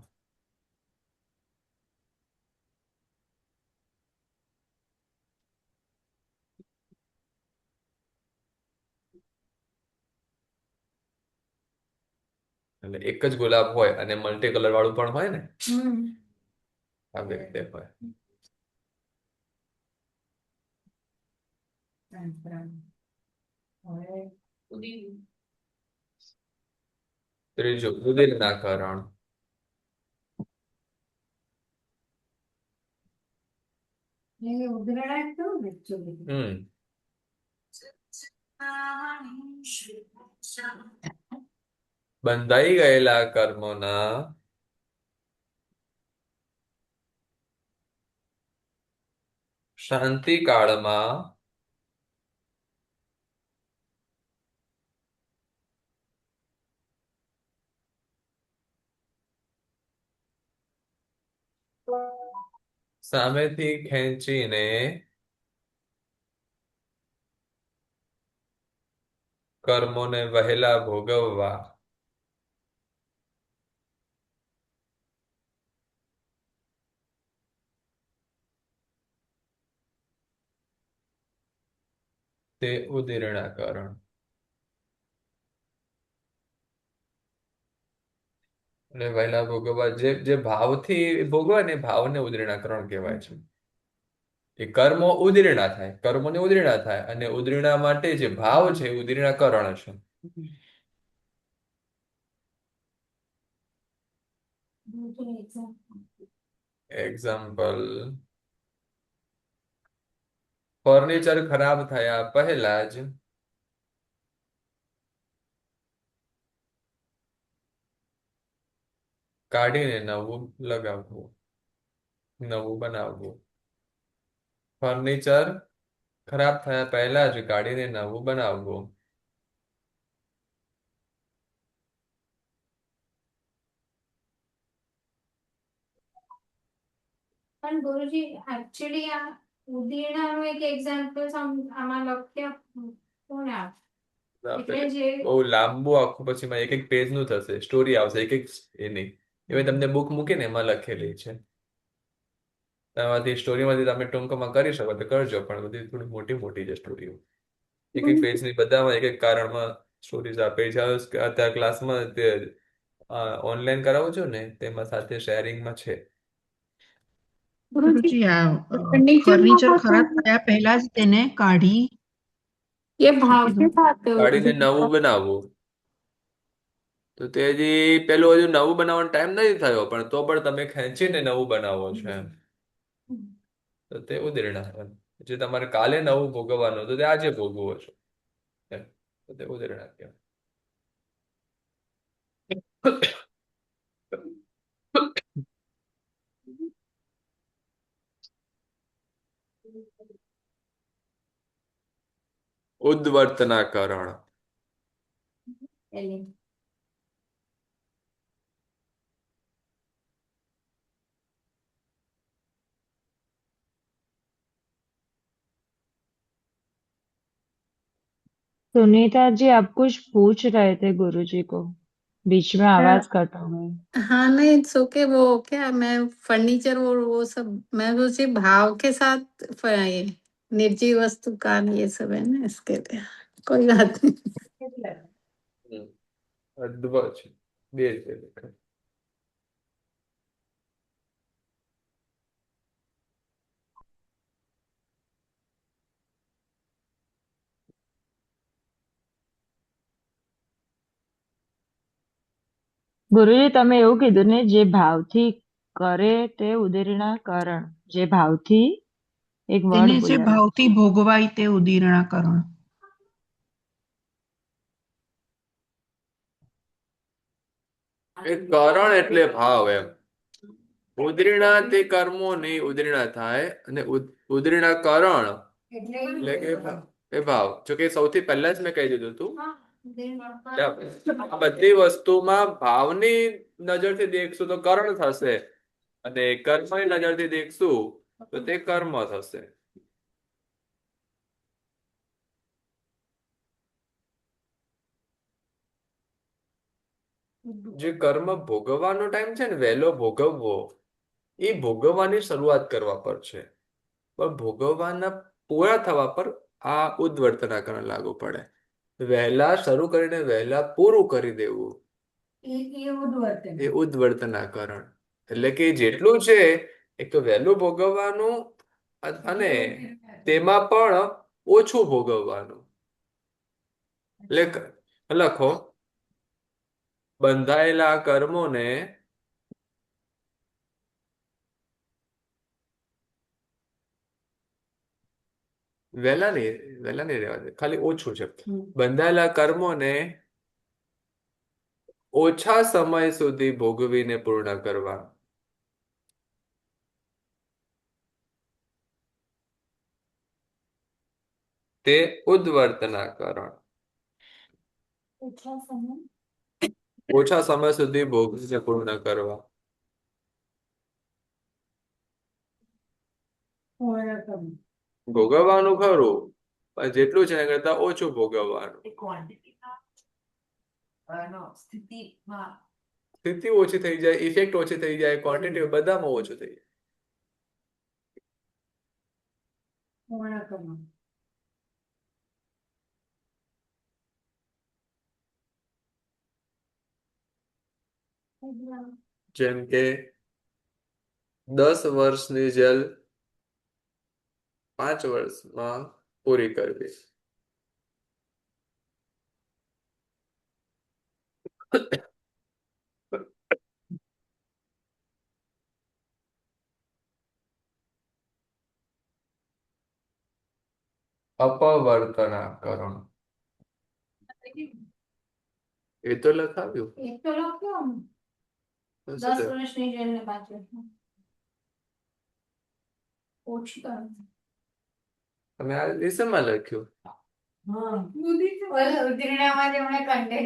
એટલે એક જ ગુલાબ હોય અને મલ્ટી કલર વાળું પણ હોય ને, આવી રીતે હોય. હવે ત્રીજું, ઉદીરના કરણ. એ ઉદાહરણ કેવું ને actually? બંધાઈ ગયેલા કર્મોના શાંતિકાળમાં સામેથી ખેંચીને કર્મોને વહેલા ભોગવવા, તે ઉદીર્ણાકરણ. એટલે વહેલા ભોગવવા જે ભાવથી ભોગવાય ને એ ભાવને ઉદીર્ણાકરણ કહેવાય છે. એ કર્મો ઉદીર્ણા થાય, કર્મોને ઉદીર્ણા થાય, અને ઉદીર્ણા માટે જે ભાવ છે એ ઉદીર્ણાકરણ છે. એક્ઝામ્પલ, ફર્નિચર ખરાબ થયા પહેલા જ કાઢીને નવું લગાવવું, નવું બનાવવું. ફર્નિચર ખરાબ થયા પહેલા જ કાઢીને નવું બનાવવું. પણ ગુરુજી એકચ્યુઅલી આ ઉદીર્ણાનું એક એક્ઝામ્પલ આમાં લખ્યા કોને આપ એટલે જે બહુ લાંબુ આખું પછી એક એક પેજ નું થશે, સ્ટોરી આવશે એક એક એની. એવી તમને બુક મૂકીને એમાં લખેલી છે. તેમાંથી સ્ટોરીમાંથી તમે ટૂંકમાં કરી શકો તો કરજો, પણ બધી થોડી મોટી મોટી છે સ્ટોરીઓ. એક એક પેજની બધામાં એક એક કારણમાં સ્ટોરીઝ આપે છે. અત્યારે ક્લાસમાં તે ઓનલાઈન કરાવું છું ને તેમાં સાથે શેરિંગમાં છે. ગુરુજી ગુરુજી આ फर्नीचर ફર્નિચર ખરાબ થયા પહેલા જ તેને કાઢી ये શું भाव के કીધું? साथ કાઢીને નવું બનાવવું. તો તે હજી પેલું હજુ નવું બનાવવાનો ટાઈમ નથી થયો, પણ તો પણ તમે ખેંચીને નવું બનાવો છો એમ. તો તે ઉદીર્ણા. જે તમારે કાલે નવું ભોગવવાનું તો તે આજે ભોગવો છો એમ. તો તે ઉદીર્ણા કહેવાય. ઉદ્વર્તનાકરણ. सुनीता जी, आप कुछ पूछ रहे थे गुरुजी को, बीच में आवाज कट हो गई. हाँ नहीं इट्स ओके वो क्या मैं फर्नीचर और वो सब मैं सोची भाव के साथ ये निर्जीव वस्तु का ये सब है ना इसके लिए कोई बात नहीं અદ્વ છે, બે રીતે લખાય. ગુરુજી, તમે એવું કીધું ને, જે ભાવથી કરે તે ઉદીર્ણાકરણ. જે ભાવથી એક તેને વર્ડ જે બોલ્યા. ભાવથી ભોગવાય તે ઉદીર્ણાકરણ. એ કરણ એટલે ભાવ એમ. ઉદીર્ણા તે કર્મોની ઉદીર્ણા થાય, અને ઉદીર્ણાકરણ એટલે કે એ ભાવ. જો કે સૌથી પહેલા જ મેં કહી દીધું હતું, આ બધી વસ્તુમાં ભાવની નજરથી દેખશું તો કરણ થશે, અને કર્મની નજરથી દેખશું તો તે કર્મ થશે. જે કર્મ ભોગવવાનો ટાઈમ છે ને, વહેલો ભોગવવો, એ ભોગવવાની શરૂઆત કરવા પર છે. પણ ભોગવવાના પૂરા થવા પર આ ઉદ્વર્તનાકરણ લાગુ પડે. વહેલા શરૂ કરીને વહેલા પૂરું કરી દેવું એ ઉદ્વર્તનાકરણ. એટલે કે જેટલું છે એક તો વહેલું ભોગવવાનું, અને તેમાં પણ ઓછું ભોગવવાનું. એટલે લખો, બંધાયેલા કર્મોને વહેલા નહીં રહેવા દે, ખાલી ઓછું છે. બંધાયેલા કર્મોને ઓછા સમય સુધી ભોગવીને પૂર્ણ કરવા. તે ઉદ્વર્તનાકરણ. ઓછા સમય સુધી ભોગવીને પૂર્ણ કરવા. ભોગવવાનું ખરું, પણ જેટલું છે એના કરતા ઓછું ભોગવવાનું. સ્થિતિ ઓછી થઈ જાય, ઇફેક્ટ ઓછી થઈ જાય, ક્વોન્ટિટી બધામાં ઓછું થઈ જાય. જેમ કે 10 વર્ષની જેલ 5 વર્ષમાં પૂરી કરવી. અપવર્તનાકરણ એ તો લખાવ્યું. એક તો લખ્યો ને. તો શું 10 થયું? વર્ષની જેલ ને 5 વર્ષ ઓછી કરો. તમે આ વિષયમાં લખ્યું. હા ઉદીરણામાં જેમણે કંડે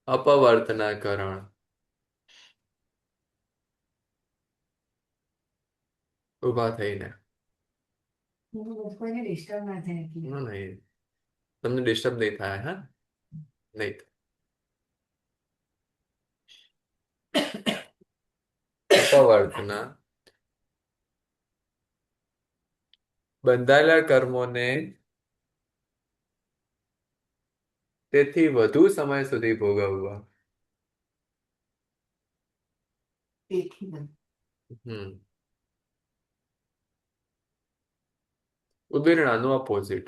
અપવર્તનાકરણ ઉભા થઈને. કોઈને ડિસ્ટર્બ ના થાય એટલે. નહીં, તમને ડિસ્ટર્બ નહીં થાય. હા, નહીં અપવર્તના બંધાયેલા કર્મોને તેથી વધુ સમય સુધી ભોગવવા. ઉદીરણાનું ઓપોઝિટ.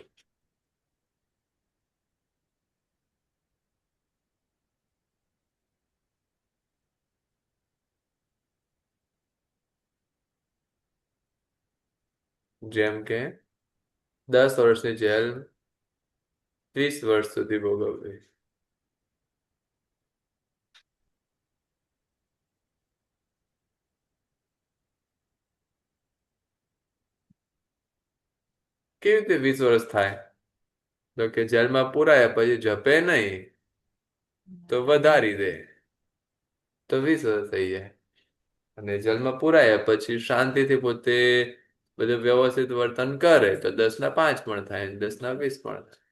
જેમ કે 10 વર્ષની જેલ 30 વર્ષ સુધી ભોગવવી. કેવી રીતે 20 વર્ષ થાય? તો કે જેલમાં પુરાયા પછી જપે નહીં તો વધારી દે તો 20 વર્ષ થઈ જાય. અને જેલમાં પુરાયા પછી શાંતિથી પોતે બધું વ્યવસ્થિત વર્તન કરે તો 10 ના 5 પણ થાય, 10 ના 20 પણ થાય.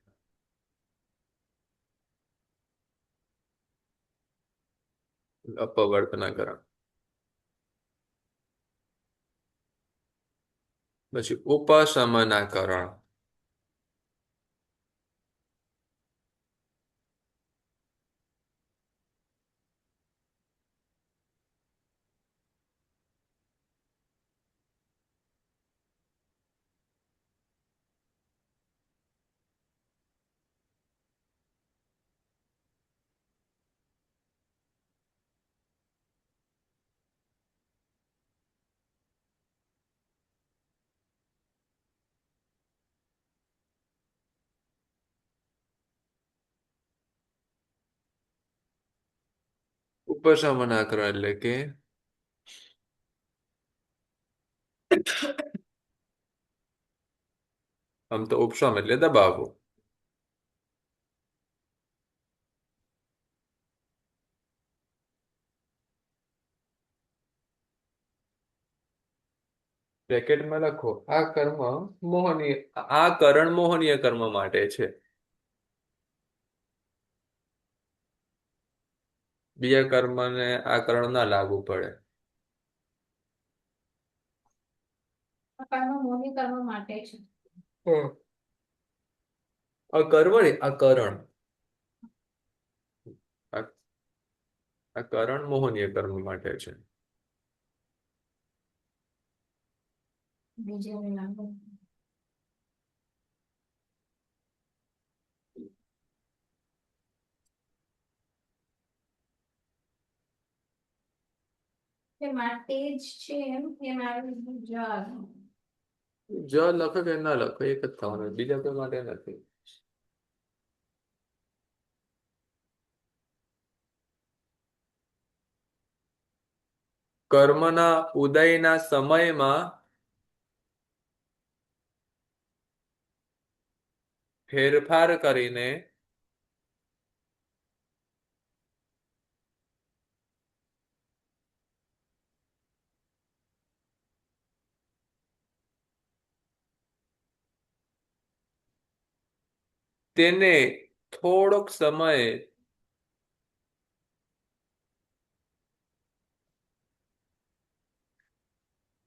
અપવર્તનાકરણ. પછી ઉપશમનાકરણ. ઉપશમનાકરણ એટલે કે આમ તો ઉપશમ એટલે દબાવવું. બ્રેકેટમાં લખો આ કર્મ મોહનીય, આ કરણ મોહનીય કર્મ માટે છે. બીજા કર્મને આ કરણ ના લાગુ પડે. કર્મ મોહની કર્મ માટે છે. આ કર્મ નહીં, આ કરણ. આ કરણ મોહનીય કર્મ માટે છે. બીજાને લાગુ. એ માટે જ છે એ મારું જવાબ. જ લખો કે ના લખો એક જ થવાનું, બીજા કોઈ માટે નથી. કર્મના ઉદયના સમયમાં ફેરફાર કરીને તેને થોડોક સમય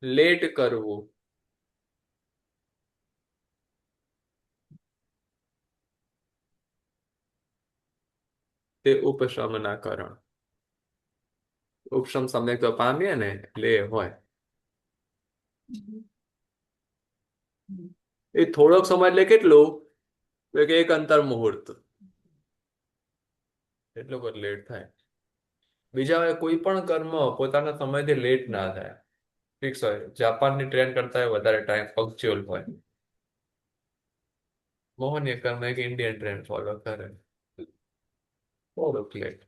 લેટ કરવું. તે ઉપશમના કરણ. ઉપશમ સમ્યક તો પામીએ ને એટલે એ હોય. એ થોડોક સમય એટલે કેટલું? તો કે એક અંતર મુહૂર્ત, એટલું બધું લેટ થાય. બીજા કોઈ પણ કર્મ પોતાના સમયથી લેટ ના થાય, ફિક્સ હોય. જાપાનની ટ્રેન કરતા વધારે ટાઈમ પંક્ચ્યુઅલ હોય. મોહનીય કર્મ એક ઇન્ડિયન ટ્રેન ફોલો કરે, થોડુંક લેટ.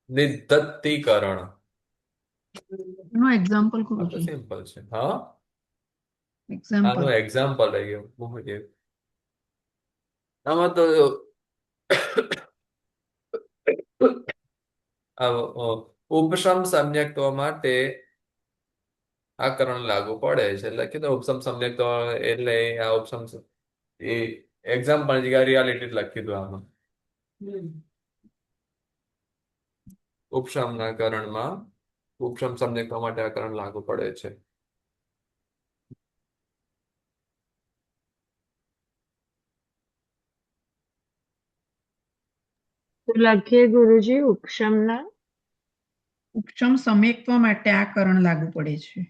નિધત્તીકરણ. એનું એક્ઝામ્પલ આ તો ગુરુજી, સિમ્પલ છે. હા, એક્ઝામ્પલ. આનું એક્ઝામ્પલ લઈ ગયું મોહનીય. આમાં તો ઉપશમ સમ્યક્ત્વ માટે આ કરણ લાગુ પડે છે. એટલે કીધું ઉપશમ સમ્યક્ત્વ એટલે આ ઉપશમ એ એક્ઝામ્પલ જગ્યાએ રિયાલિટી લખી દીધું આમાં. ઉપશમના કરણમાં ઉપશમ સમ્યક્ત્વ માટે આ કરણ લાગુ પડે છે. તો લખીએ ગુરુજી ઉપશમના. ઉપશમ સમ્યક્ત્વ માટે આ કરણ લાગુ પડે છે.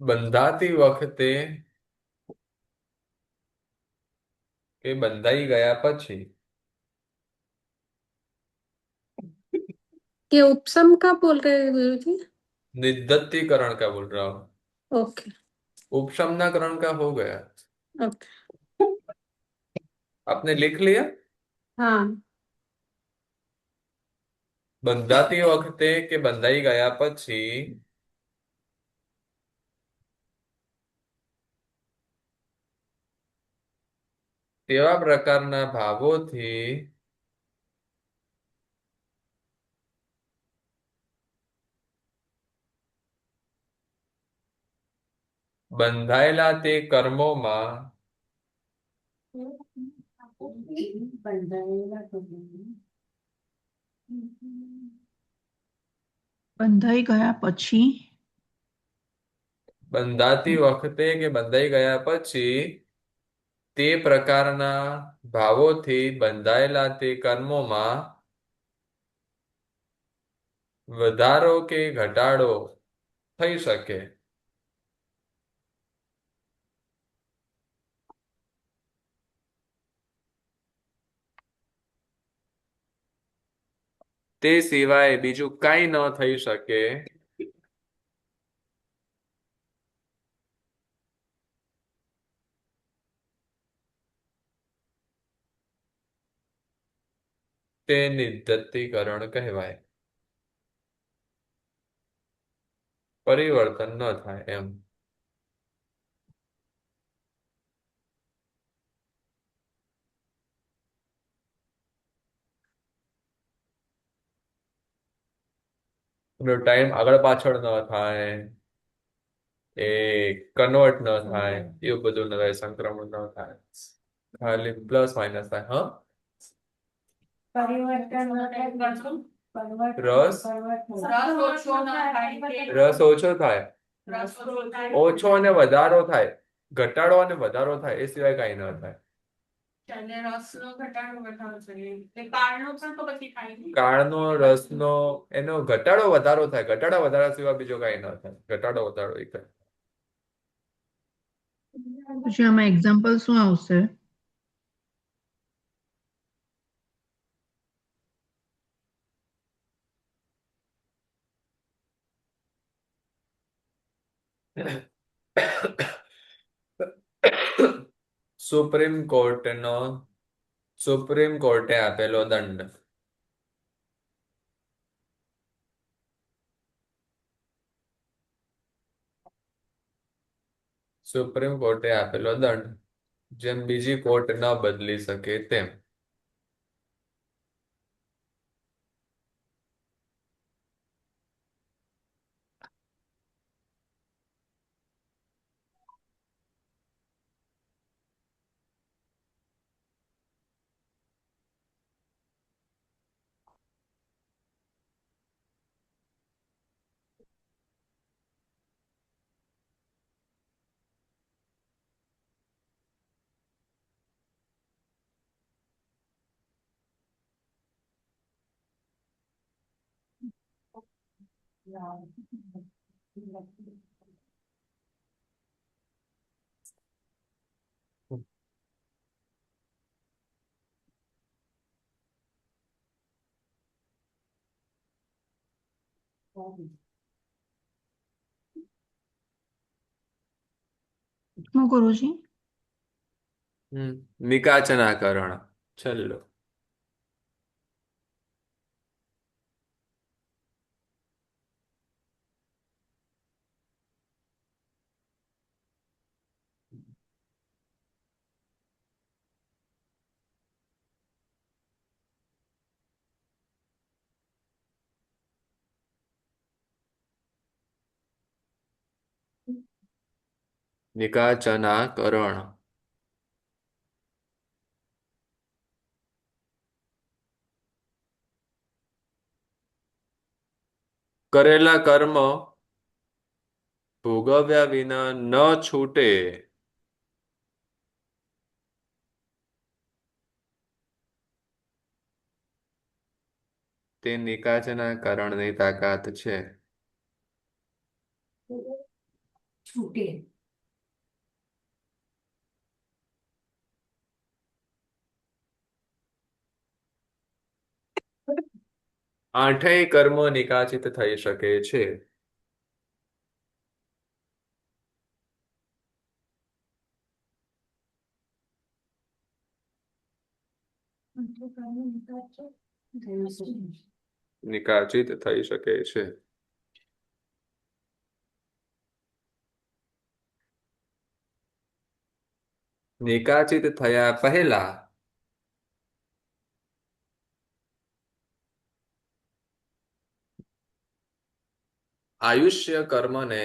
બંધાતી વખતે કે બંધાઈ ગયા પછી. ये उपसम का बोल रहे हैं गुरुजी? निधत्तीकरण का बोल रहा हूँ. ओके उपशमना करण का हो गया. ओके आपने लिख लिया. हाँ બંધાતી વખતે કે બંધાઈ ગયા પછી તેવા પ્રકારના ભાવોથી બંધાયેલા તે કર્મોમાં બંધાઈ ગયા પછી બંધાતી વખતે કે બંધાઈ ગયા પછી તે પ્રકારના ભાવોથી બંધાયેલા તે કર્મોમાં વધારો કે ઘટાડો થઈ શકે. તે સિવાય બીજું કાંઈ ન થઈ શકે. તે નિધત્તીકરણ કહેવાય. પરિવર્તન ન થાય એમ. ટાઈમ આગળ પાછળ ન થાય, એ કન્વર્ટ ન થાય, એવું બધું ન થાય, સંક્રમણ ન થાય, ખાલી પ્લસ માઇનસ થાય. હા, પરિવર્તન રસ ઓછો ન થાય. રસ ઓછો થાય, રસ ઓછો થાય. ઓછો અને વધારો થાય, ઘટાડો અને વધારો થાય, એ સિવાય કઈ ન થાય. અને રસનો ઘટાડો વધારો જોઈએ. એટલે કાળનો પણ તો પછી થાય ને. કાળનો રસનો એનો ઘટાડો વધારો થાય, ઘટાડો વધારા સિવાય બીજો કઈ ન થાય. ઘટાડો વધારો એક થાય. પછી આમાં એક્ઝામ્પલ શું આવશે? સુપ્રીમ કોર્ટનો સુપ્રીમ કોર્ટે આપેલો દંડ. સુપ્રીમ કોર્ટે આપેલો દંડ જેમ બીજી કોર્ટ ન બદલી શકે તેમ. શું ગુરુજી? નિકાચનાકરણ છેલ્લો. નિકાચનાકરણ. કરેલા કર્મ ભોગવ્યા વિના ન છૂટે તે નિકાચનાકરણની તાકાત છે. છૂટે. આઠેય કર્મ નિકાચિત થઈ શકે છે. નિકાચિત થઈ શકે છે. નિકાચિત થયા પહેલા આયુષ્ય કર્મને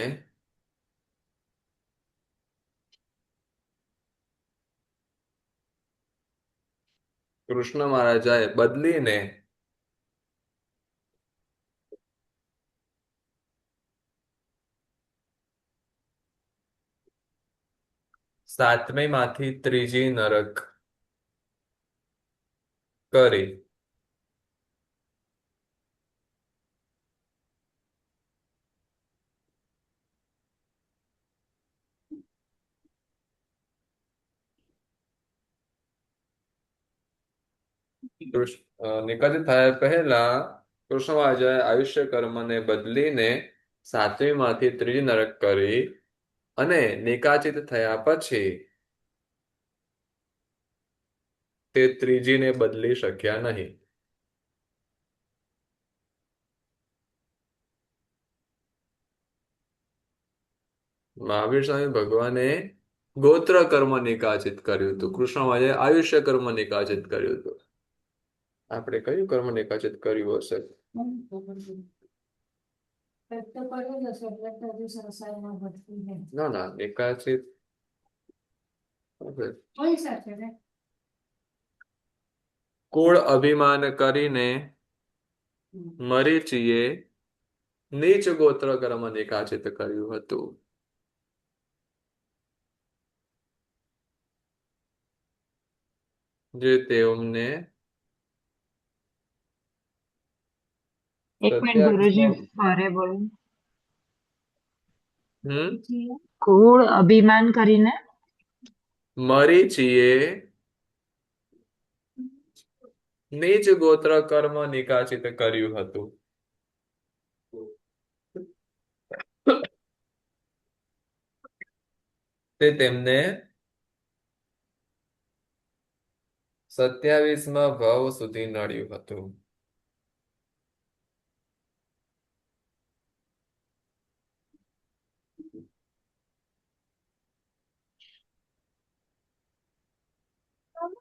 કૃષ્ણ મહારાજાએ બદલીને સાતમી માંથી ત્રીજી નરક કરી નિકાચિત થયા પહેલા કૃષ્ણ મહારાજાએ આયુષ્ય કર્મને બદલીને સાતમી માંથી ત્રીજી નરક કરી અને નિકાચિત થયા પછી તે ત્રીજીને બદલી શક્યા નહીં. મહાવીર સ્વામી ભગવાને ગોત્ર કર્મ નિકાચિત કર્યું હતું. કૃષ્ણ મહારાજે આયુષ્ય કર્મ નિકાચિત કર્યું હતું. આપણે કયું કર્મ નિકાચિત કર્યું હશે? ના ના, નિકાચિત કુળ અભિમાન કરીને મરીચીએ નીચ ગોત્ર કર્મ નિકાચિત કર્યું હતું. જે તેમને એક મિનિટ ગુરુજી ફરે બોલો. હમ કુળ અભિમાન કરીને મરીચીએ નીચ ગોત્ર કર્મ નિકાચિત કર્યું હતું. તે તેમને 27માં ભાવ સુધી નડ્યું હતું.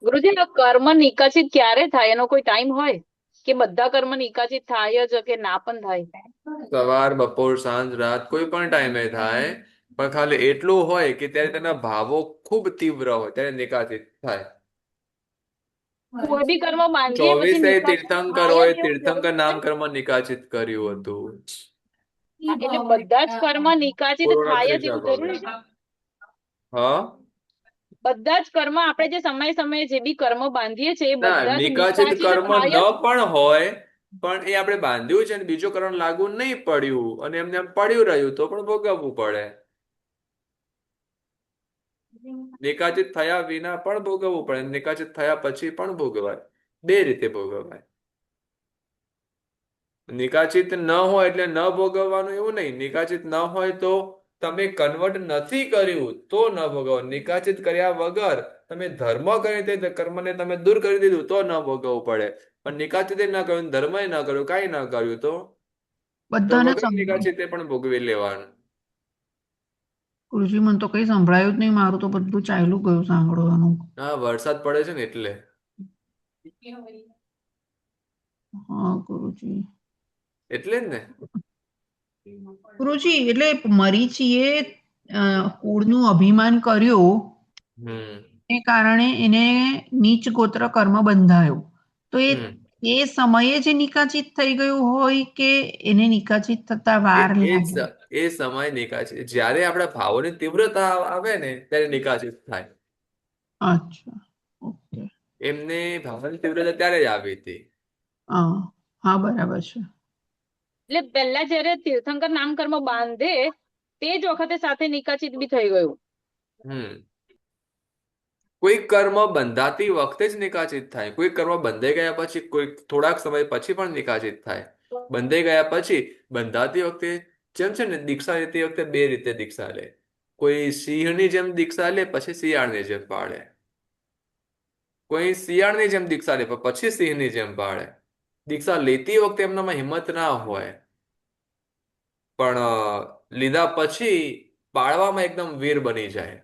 ગુરુજી, આ કર્મ નિકાસિત ક્યારે થાય એનો કોઈ ટાઈમ હોય કે બધા કર્મ નિકાસિત થાય જ કે ના પણ થાય? સવાર, બપોર, સાંજ, રાત કોઈ પણ ટાઈમે થાય, પણ ખાલી એટલું હોય કે ત્યારે તેના ભાવો ખૂબ તીવ્ર હોય ત્યારે નિકાસિત થાય. કોઈ બી કર્મ બાંધીએ પછી 24 નિકાસિત તીર્થંકર થાય હોય, જ એવું તીર્થંકર જરૂરી નામ છે? કર્મ નિકાસિત કર્યું હતું. એટલે બધા જ કર્મ નિકાસિત પૂર્ણ થાય જ ત્રીજા એવું ભાવે. જરૂરી છે? હા, બધા જ કર્મ આપણે જે સમયે સમયે જે બી કર્મ બાંધીએ છીએ એ ના, બધા જ નિકાસિત નિકાસિત કર્મ ન થાય જ. પણ હોય, પણ એ આપણે બાંધ્યું છે અને બીજું કર્મ લાગુ નહીં પડ્યું અને એમને એમ પડ્યું રહ્યું તો પણ ભોગવવું પડે. નિકાચિત થયા વિના પણ ભોગવવું પડે, નિકાચિત થયા પછી પણ ભોગવાય. બે રીતે ભોગવાય. નિકાચિત ન હોય એટલે ન ભોગવવાનું એવું નહીં. નિકાચિત ન હોય તો તમે કન્વર્ટ નથી કર્યું તો ન ભોગવો. નિકાચિત કર્યા વગર તમે ધર્મ કરી તે કર્મને તમે દૂર કરી દીધું તો ન ભોગવવું પડે. પણ નિકાચિત ન કર્યું, ધર્મ ન કર્યું, કાંઈ ન કર્યું તો બધાને વગર નિકાચિતે પણ ભોગવી લેવાનું. ગુરુજી મને તો કઈ સંભળાયું જ નહીં, મારું તો બધું ચાલ્યું ગયું સાંભળવાનું. હા, વરસાદ પડે છે ને એટલે. હા ગુરુજી. એટલે જ ને. ગુરુજી એટલે મરીચીએ કુળનું અભિમાન કર્યું હમ એ કારણે એને નીચ ગોત્ર કર્મ બંધાયો, તો હમ એ સમયે જ નિકાચિત થઈ ગયું હોય કે એને નિકાચિત થતા એ વાર એ લાગે? જ એ સમય નિકાચિત, જ્યારે આપણા ભાવોની તીવ્રતા આવે ને ત્યારે નિકાચિત થાય. અચ્છા, ઓકે. એમને ભાવની તીવ્રતા ત્યારે જ આવી હતી. હા હા, બરાબર છે. એટલે પહેલા જયારે તીર્થંકર નામ કર્મ બાંધે તે જ વખતે સાથે નિકાચિત બી થઈ ગયું. હમ કોઈ કર્મ બંધાતી વખતે જ નિકાચિત થાય, કોઈ કર્મ બંધાઈ ગયા પછી કોઈ થોડાક સમય પછી પણ નિકાચિત થાય. બંધાઈ ગયા પછી બંધાતી વખતે જેમ છે ને, દીક્ષા લેતી વખતે બે રીતે દીક્ષા લે. કોઈ સિંહની જેમ દીક્ષા લે, પછી શિયાળની જેમ પાળે. કોઈ શિયાળની જેમ દીક્ષા લે પછી સિંહની જેમ પાળે. દીક્ષા લેતી વખતે એમનામાં હિંમત ના હોય, પણ લીધા પછી પાળવામાં એકદમ વીર બની જાય.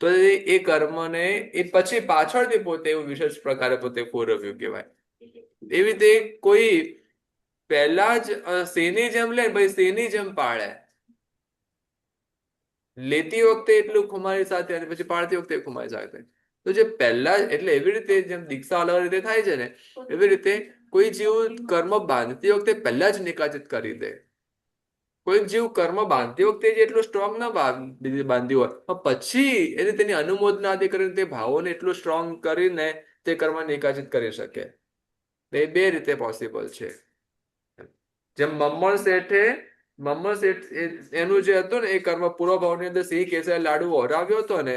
તો એ કર્મને એ પછી પાછળથી પોતે એવું વિશેષ પ્રકારે પોતે પૂરવ્યું કહેવાય. એવી રીતે કોઈ પહેલા જ સિંહની જેમ લે, ભાઈ સિંહની જેમ પાળે. લેતી વખતે એટલું ખુમારી સાથે અને પછી પાળતી વખતે ખુમારી સાથે. તો જે પહેલા એટલે એવી રીતે જેમ દીક્ષા અલગ રીતે થાય છે ને, એવી રીતે કોઈ જીવ કર્મ બાંધતી વખતે પહેલા જ નિકાચિત કરી દે. કોઈ જીવ કર્મ બાંધતી વખતે જ એટલું સ્ટ્રોંગ ના બાંધ્યું હોય, પણ પછી એને તેની અનુમોદનાથી કરીને તે ભાવોને એટલું સ્ટ્રોંગ કરીને તે કર્મ નિકાચિત કરી શકે. એ બે રીતે પોસિબલ છે. જેમ મમ્મણ શેઠ એનું જે હતું ને, એ કર્મ પૂર્વ ભાવની અંદર સિંહ કેસર લાડુ વહોરાવ્યો હતો ને,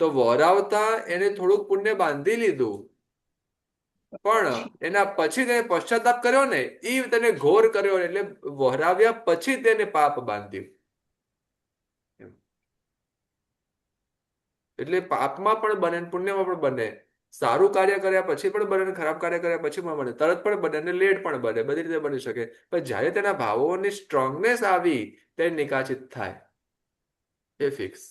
તો વહોરાવતા એને થોડુંક પુણ્ય બાંધી લીધું, પણ એના પછી તેને પશ્ચાતાપ કર્યો ને, એ તેને ઘોર કર્યો, એટલે વહોરાવ્યા પછી તેને પાપ બાંધ્યું. એટલે પાપમાં પણ બને, પુણ્યમાં પણ બને. સારું કાર્ય કર્યા પછી પણ બને, ખરાબ કાર્ય કર્યા પછી પણ બને, તરત પણ બને અને લેટ પણ બને, બધી રીતે બની શકે. પણ જ્યારે તેના ભાવોની સ્ટ્રોંગનેસ આવી ત્યારે નિકાચિત થાય. એ ફિક્સ.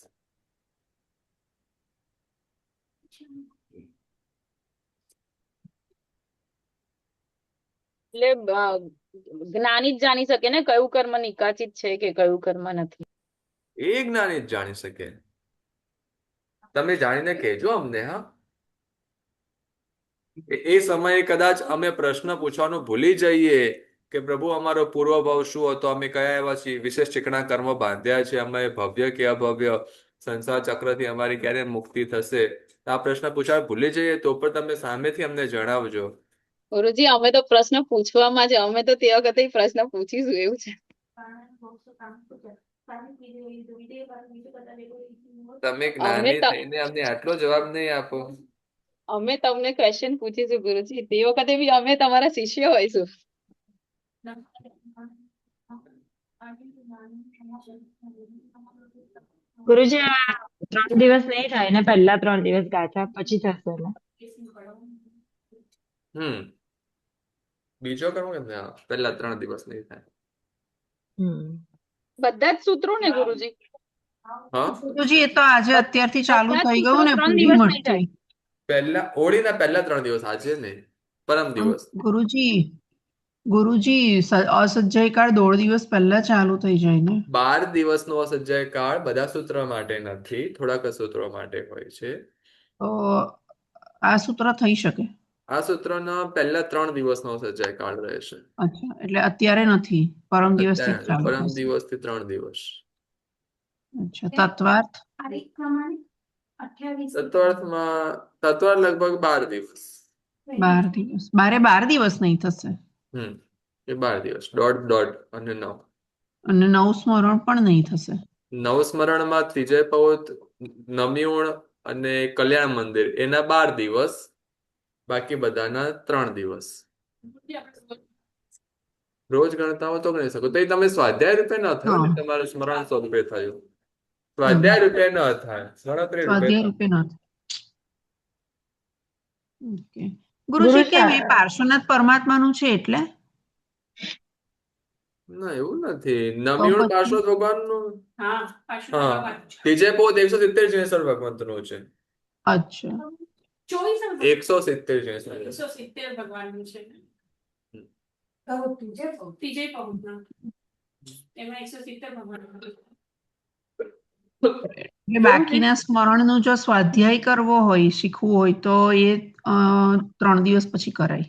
એટલે જ્ઞાની જ જાણી શકે ને કયું કર્મ નિકાચિત છે કે કયું કર્મ નથી? એ જ્ઞાની જ જાણી શકે. તમે જાણીને કહેજો અમને. હા, એ સમયે કદાચ અમે પ્રશ્ન પૂછવાનું ભૂલી જઈએ કે પ્રભુ અમારો પૂર્વ ભાવ શું હતો, અમે કયા એવા વિશેષ ચીકણા કર્મ બાંધ્યા છે, અમે ભવ્ય કે અભવ્ય, સંસાર ચક્રથી અમારી ક્યારે મુક્તિ થશે, આ પ્રશ્ન પૂછવા ભૂલી જઈએ તો પણ તમે સામેથી અમને જણાવજો. ગુરુજી, અમે તો પ્રશ્ન પૂછવામાં જ, અમે તો તે વખતે પ્રશ્ન પૂછીશું એવું છે. તમે અમે જ્ઞાની થઈને અમને આટલો જવાબ નહીં આપો. અમે તમને ક્વેશ્ચન પૂછીશું ગુરુજી, તે વખતે બી અમે તમારા શિષ્ય હોઈશું. ગુરુજી આ 3 દિવસ નહીં થાય ને, પહેલા 3 દિવસ ગાથા પછી થશે ને? બીજો કરવો કે ના? પહેલા 3 દિવસ નહીં થાય. હમ બધા જ સૂત્રો ને ગુરુજી? હા, ગુરુજી એ તો આજે અત્યારથી ચાલુ બધા જ થઈ સૂત્રો ગયું ને 3 પૂરી દિવસ નહીં મઠથી. થાય. હોળીના પહેલા 3 દિવસ, આજે નહીં, પરમ દિવસ. ગુરુજી અસજ્જય કાળ 1.5 દિવસ પહેલા ચાલુ થઈ જાય ને. 12 દિવસનો અસજ્જય કાળ બધા સૂત્ર માટે નથી, થોડાક સૂત્રો માટે હોય છે. તો આ સૂત્ર થઈ શકે. આ સૂત્રના પહેલા 3 દિવસનો અસજ્જય કાળ રહેશે. અચ્છા, એટલે અત્યારે નથી, પરમ દિવસથી જ અત્યારે ચાલુ પરમ થશે. દિવસથી 3 દિવસ. અચ્છા, તત્વાર્થ તારીખ પ્રમાણે 28 તત્વાર્થ લગભગ 12 દિવસ. 12 દિવસ. 12 દિવસ નહીં થશે. એ 12 દિવસ, દોઢ અને 9. અને નવ સ્મરણ પણ નહીં થશે. નવસ્મરણમાં ત્રિજય પૌત, નમ્યુણ અને કલ્યાણ મંદિર એના 12 દિવસ, બાકી બધાના 3 દિવસ. રોજ ગણતા હો તો ગણી શકો. તો એ તમે સ્વાધ્યાય રૂપે ન થયો ને, તમારું સ્મરણ સ્વરૂપે થયું. સ્વાધ્યાય રૂપે ન થાય, ગણતરી રૂપે સ્વાધ્યાય થાય. રૂપે ન થાય. ઓકે. ગુરુજી, કેમ એ પાર્શ્વનાથ પરમાત્માનું છે એટલે? ના, એવું નથી. નમ્યુણ પછી? પાર્શ્વનાથ ભગવાનનું. હા, પાછું હા, ભગવાન છે. ત્રિજય પૌત 170 જિનેશ્વર ભગવંતનું છે. અચ્છા. 170 જિનેશ્વર. 170 ભગવાનનું છે. કહું તુજે કહું. ત્રીજે પગનું. એમાં 170 ભગવાનનું. એટલે બાકીના સ્મરણનું જો સ્વાધ્યાય કરવો હોય, શીખવું હોય તો એ 3 દિવસ પછી કરાય.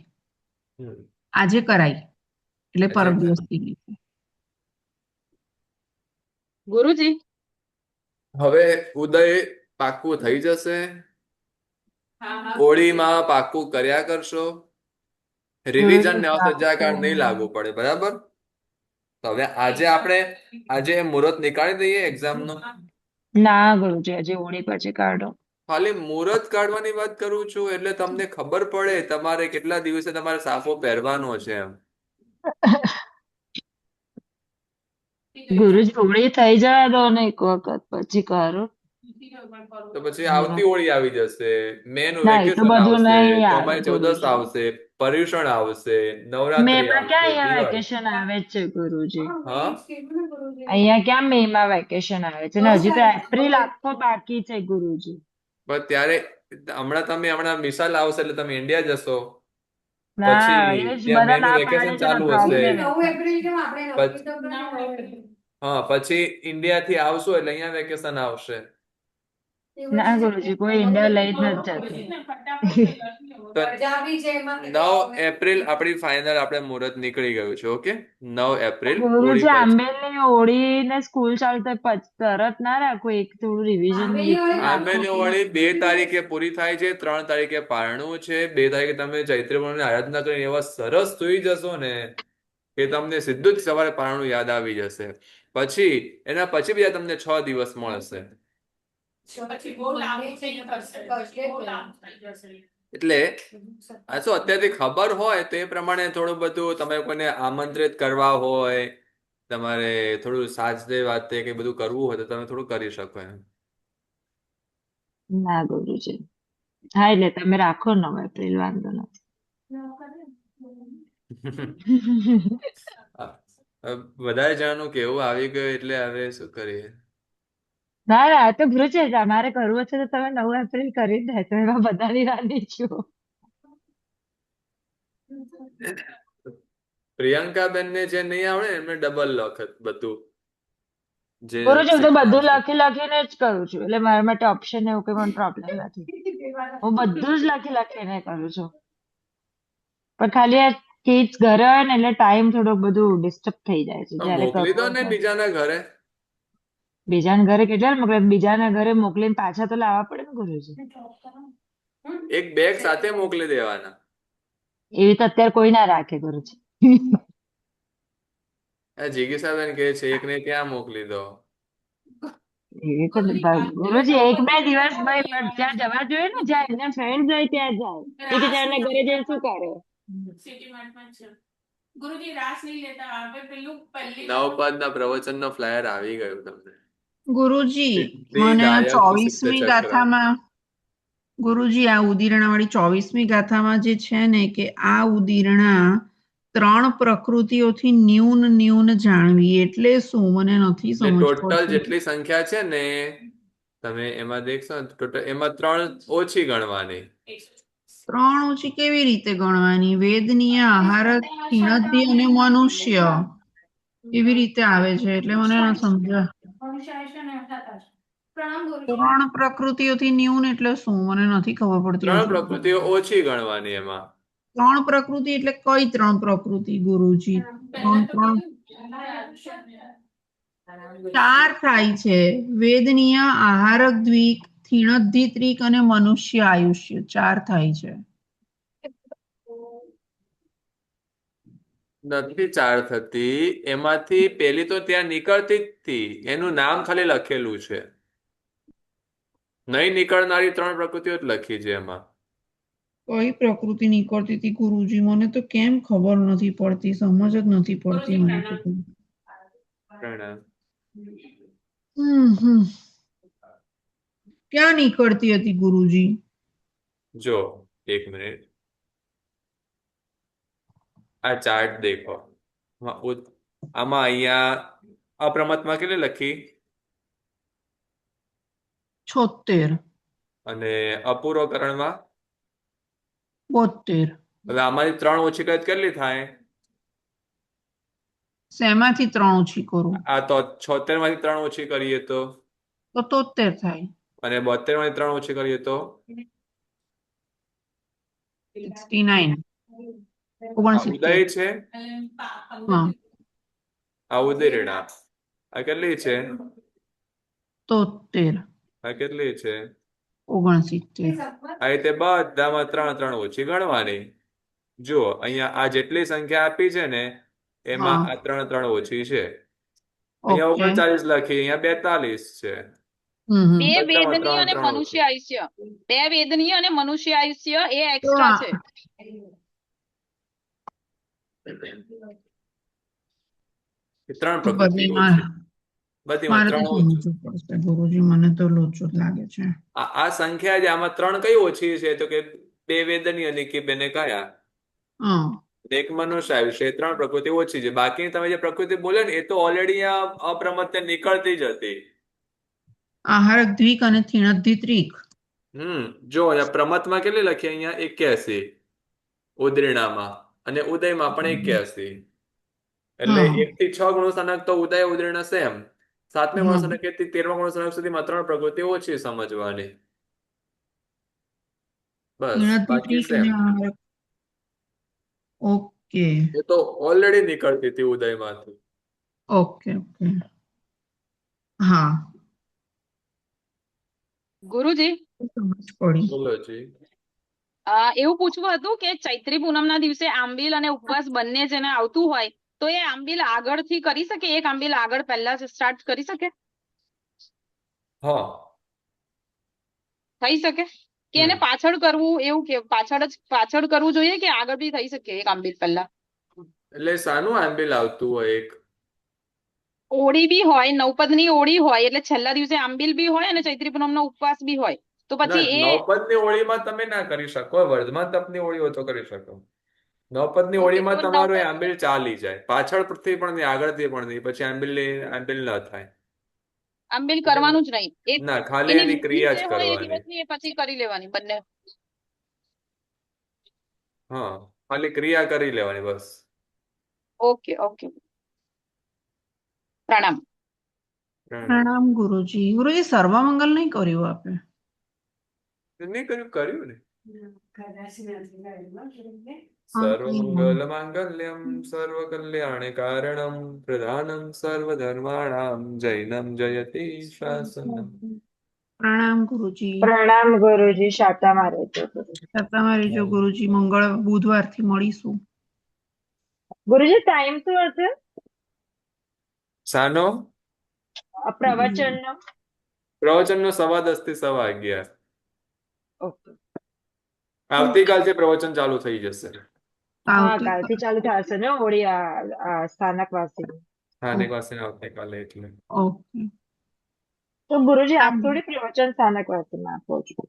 આજે કરાય એટલે પરમ દિવસ થઈ ગઈ. ગુરુજી હવે ઉદય પાક્કું થઈ જશે. હા, હા. હોળીમાં પાક્કું કર્યા કરશો. રિવિઝન ને અસજ્જાકાર નહીં લાગુ પડે, બરાબર? તો હવે આજે મુહૂર્ત નીકાળી દઈએ એક્ઝામનો. ના ગુરુજી, હજી હોળી પછી કાઢો. ખાલી મુહૂર્ત કાઢવાની વાત કરું છું, એટલે તમને ખબર પડે તમારે કેટલા દિવસે તમારે સાફો પહેરવાનો છે એમ. ગુરુજી હોળી થઈ જવા દો ને એક વખત, પછી કરો. તો પછી આવતી હોળી આવી જશે, મેનું ના, એ તો વેકેશન બધું આવશે, નહીં આવે ચોમાઈ ચૌદસ ગુરુજી. આવશે, પર્યુષણ આવશે, નવરાત્રી મેમાં ક્યાં આવશે, અહીંયા દિવાળી. વેકેશન આવે જ છે ગુરુજી? હા? અહીંયા ક્યાં મેમાં વેકેશન આવે છે? ને હજી તો એપ્રિલ આખો બાકી છે ગુરુજી. પણ ત્યારે હમણાં મિસાલ આવશે એટલે તમે ઇન્ડિયા જશો. ના, પછી એ જ ત્યાં બધા મેનું ના વેકેશન પાડે છે ને ચાલુ હશે. problem. 9 એપ્રિલ કેમ આપણે નક્કી તો ના કર્યું. હોય. હા, પછી ઇન્ડિયાથી આવશો એટલે અહીંયા વેકેશન આવશે. ના ગુરુજી, કોઈ ઇન્ડિયા લઈ જ નથી જતું. રજા બી છે એમાં. 9 એપ્રિલ આપણી ફાઇનલ, આપણે મુહૂર્ત નીકળી ગયું છે. ઓકે, 9 એપ્રિલ હોળી ગુરુજી, પછી. આંબેલની હોળી ને સ્કૂલ ચાલુ થાય પછી તરત ના રાખો, એક થોડું રિવિઝન આંબેની હોળી 2 તારીખે પૂરી થાય છે, 3 તારીખે પારણું છે. 2 તારીખે તમે ચૈત્ર પૂનમની આરાધના કરીને એવા સરસ સુઈ જશો ને કે તમને સીધું જ સવારે પારણું યાદ આવી જશે. પછી એના પછી બીજા તમને 6 દિવસ મળશે. પછી બહુ લાંબુ થઈ જશે. બહુ લાંબુ થઈ જશે. એટલે આ શું અત્યારથી ખબર હોય તો એ પ્રમાણે થોડું બધું તમે કોઈને આમંત્રિત કરવા હોય, તમારે થોડું સાજદે વાતે કે બધું કરવું હોય તો તમે થોડું કરી શકો એમ. ના ગુરુજી, હા એટલે તમે રાખો 9 એપ્રિલ, વાંધો નથી. વધારે જણાનું કેવું આવી ગયું એટલે હવે શું કરીએ. ના ના, આ તો ગુરુજી તમારે કરવું છે તો તમે 9 એપ્રિલ કરી જ દેજો, એમાં બધાની રાની છું. પ્રિયંકાબેન ને જે નહીં આવડે એમને ડબલ વખત બધું જે ગુરુજી, હું તો બધું શીખવાનું છે. લખીને જ કરું છું, એટલે મારા માટે ઓપ્શન એવું કોઈ પણ પ્રોબ્લેમ નથી. હું બધું જ લખીને કરું છું, પણ ખાલી આ કિડ્સ ઘરે હોય ને એટલે ટાઈમ થોડોક બધું ડિસ્ટર્બ થઈ જાય છે તો જ્યારે મોકલી દો કરવું ને હોય. બીજાના ઘરે. બીજાના ઘરે કેટલા મોકલે? બીજાના ઘરે મોકલીને પાછા તો લાવવા પડે ને ગુરુજી. એક બેગ સાથે મોકલી દેવાના. એવી તો અત્યારે કોઈ ના રાખે ગુરુજી. જીગીસાબેન કહે છે એકને ક્યાં મોકલી દો. એવી તો ગુરુજી 1-2 દિવસ ભાઈ જ્યાં જવા જોઈએ ને, જ્યાં એના ફ્રેન્ડ જાય ત્યાં જાય. એ બિચારાના ઘરે જઈને શું કરે? સિટી માર્ટમાં જ છે. ગુરુજી રાસ નહીં લેતા. હવે પેલું પહેલી નવપદના પ્રવચનનો ફ્લાયર આવી ગયું તમને. ગુરુજી સિદ્ધિ મને આ દાયક સિદ્ધ 24મી ચક્ર. ગાથામાં ગુરુજી આ ઉદીરણાવાળી 24મી ગાથામાં જે છે ને કે આ ઉદીરણા 3 પ્રકૃતિઓથી ન્યૂન જાણવી એટલે શું મને નથી એટલે સમજ ટોટલ પડતી. જેટલી સંખ્યા છે ને તમે એમાં દેખશો ને ટોટલ એમાં 3 ઓછી ગણવાની. 3 ઓછી કેવી રીતે ગણવાની? વેદનીય, આહારક, ક્ષીણદ્દી અને મનુષ્ય એવી રીતે આવે છે એટલે મને ન સમજાય. મનુષ્ય આયુષ્ય ને થતા છે. પ્રણામ ગુરુજી. 3 પ્રકૃતિઓથી ન્યૂન એટલે શું મને નથી ખબર પડતી 3 હજુ. પ્રકૃતિઓ ઓછી ગણવાની એમાં. 3 પ્રકૃતિ એટલે કઈ 3 પ્રકૃતિ ગુરુજી? પહેલા તો 3 કીધું 4 થાય છે. વેદનીય, આહારક દ્વિક, ક્ષીણદ્દી ત્રિક અને મનુષ્ય આયુષ્ય 4 થાય છે. નથી 4 થતી, એમાંથી પેલી તો ત્યાં નીકળતી જ હતી, એનું નામ ખાલી લખેલું છે. નહીં નીકળનારી 3 પ્રકૃતિઓ જ લખી છે એમાં. કઈ પ્રકૃતિ નીકળતી હતી ગુરુજી? મને તો કેમ ખબર નથી પડતી, સમજ જ નથી પડતી મને તો. પ્રણામ. હમ. ક્યાં નીકળતી હતી ગુરુજી? જો 1 મિનિટ, આ ચાર્ટ દેખો. આમાં અહીંયા અપ્રમતમાં કેટલી લખી 76 અને અપૂર્વકરણમાં 72. હવે આમાંથી 3 ઓછી કરે તો કેટલી થાય? શેમાંથી 3 ઓછી કરું? આ તો 76 માંથી 3 ઓછી કરીએ તો, તો 73 થાય. અને 72 માંથી 3 ઓછી કરીએ તો 69. આ ઉદય 69. છે, હા, આ ઉદયરેણા. આ કેટલી છે? 73. આ કેટલી છે? 69. આ રીતે બધામાં 3 ઓછી ગણવાની. જુઓ અહીંયા આ જેટલી સંખ્યા આપી છે ને એમાં હા. આ 3 ઓછી છે. અહીંયા ઓકે. 39 લખી, અહીંયા 42 છે. હમ. બે બધામાં વેદનીય અને 3 ઓછી. મનુષ્ય આયુષ્ય, 2 વેદનીય અને મનુષ્ય આયુષ્ય એ તો એક્સ્ટ્રા છે. એ 3 તો પ્રકૃતિ બધીમાં ઓછી. બધીમાં મારે તો 3 ઓછી. સમજવું પડશે ગુરુજી, મને તો લોચો જ લાગે છે. આ સંખ્યા જે આમાં 3 કઈ ઓછી છે? તો કે 2 વેદનીય અને કે બેને કયા? હા. એક મનુષ્ય આયુષ્ય, એ 3 પ્રકૃતિ ઓછી છે. બાકી તમે જે પ્રકૃતિ બોલે ને એ તો ઓલરેડી આ અપ્રમત્તે નીકળતી જ હતી. આહારક દ્વિક અને ક્ષીણદ્દી ત્રિક. જો અહીંયા પ્રમતમાં કેટલી લખી? અહીંયા 81, ઉદરીણામાં, અને ઉદયમાં પણ 81. એટલે હા. 1 થી 6 ગુણોત્સનક તો ઉદય ઉદરીણા સેમ. 7મા હા. ગુણોત્સનક થી 13મા ગુણોત્સનક સુધીમાં 3 પ્રકૃતિ ઓછી સમજવાની. બસ, ક્ષીણદ્દી બાકી ત્રિક સેમ. અને આહારક. ઓકે. એ તો ઓલરેડી નીકળતી હતી ઉદયમાંથી. ઓકે. હા, ગુરુજી, સમજ પડી. બોલો જી. એવું પૂછવું હતું કે ચૈત્રી પૂનમના દિવસે આંબીલ અને ઉપવાસ બંને જેને આવતું હોય તો એ આંબીલ આગળથી કરી શકે, એક આંબીલ આગળ પહેલા સ્ટાર્ટ કરી શકે, હા, થઈ શકે કે એને પાછળ કરવું, એવું કે પાછળ કરવું જોઈએ કે આગળ બી થઈ શકે એક આંબીલ પહેલા? એટલે શાનું આંબિલ આવતું હોય? એક ઓળી બી હોય, નવપદની ઓળી હોય એટલે છેલ્લા દિવસે આંબીલ બી હોય અને ચૈત્રી પૂનમનો ઉપવાસ બી હોય તો ના, પછી એ નવપદની ઓળીમાં તમે ના કરી શકો. વર્ધમાન તપની ઓળી હોય તો કરી શકો. નવપદની ઓકે, ઓળીમાં તો તમારું એ આંબિલ ચાલી જાય, પાછળથી પણ નહીં, આગળથી પણ નહીં, પછી આંબિલ ના થાય. આંબીલ કરવાનું જ નહીં, ના, ખાલી એની એની વિધિ ક્રિયા જ જે હોય એ કરવાની. દિવસની એ પછી કરી લેવાની બંને. હા, ખાલી ક્રિયા કરી લેવાની બસ. ઓકે. પ્રણામ. પ્રણામ ગુરુજી. ગુરુજી સર્વમંગલ નહીં કર્યું આપે? નહીં કર્યું ને. કદાચ નથી ગાયમાં. સર્વમંગલ માંગલ્યમ સર્વકલ્યાણકારણમ પ્રધાનમ સર્વધર્માણામ જૈનમ જયતિ શાસનમ. પ્રણામ ગુરુજી. પ્રણામ ગુરુજી, શાતામાં રહેજો. તમારી જો ગુરુજી મંગળ બુધવારથી મળીશું. ગુરુજી ટાઈમ શું હશે શાનો? આ પ્રવચનનો? પ્રવચનનો 10:15 થી 11:15. ઓકે. આવતીકાલથી પ્રવચન ચાલુ થઈ જશે. હા, કાલથી ચાલુ થશે ને હોળી આ સ્થાનક વાસી. સ્થાનિક વાસીને આવતીકાલે એટલે. ઓકે. તો ગુરુજી આપ આમ થોડી પ્રવચન સ્થાનક વર્તમાં આપો છો.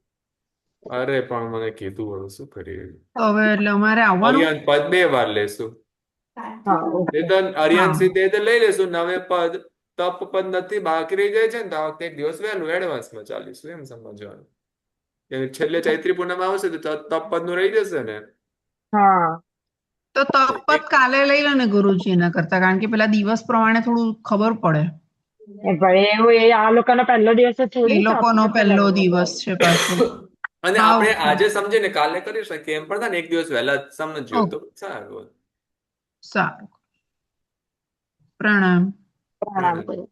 અરે પણ મને કીધું હવે શું કરીએ. તો હવે એટલે અમારે આવવાનું અરિયન પદ 2 વાર લેશું. હા ઓકે. એ તો અરિયન હા સીધે તે લઈ લેશું. નવે પદ તપ પદ નથી બાકી રહી જાય છે ને તો આ વખતે એક દિવસ વહેલું એડવાન્સમાં ચાલીશું એમ સમજવાનું. કે છેલ્લે ચૈત્રી પૂનમ આવશે તો તપ પદ નું રહી જશે ને. હા તો તપત કાલે લઈ લો ને ગુરુજી એના કરતા, કારણ કે પેલા દિવસ પ્રમાણે થોડું ખબર પડે. ભાઈ એવું એ આ લોકોનો પહેલો દિવસ જ એ થોડી લોકોનો પહેલો દિવસ છે પાછો. અને હા આપણે ઓકે આજે સમજીને કાલે કરી શકીએ એમ પણ થાય ને એક દિવસ વહેલા સમજ્યો તો સારું. સારું. પ્રણામ. પ્રણામ પ્રણામ. કરું.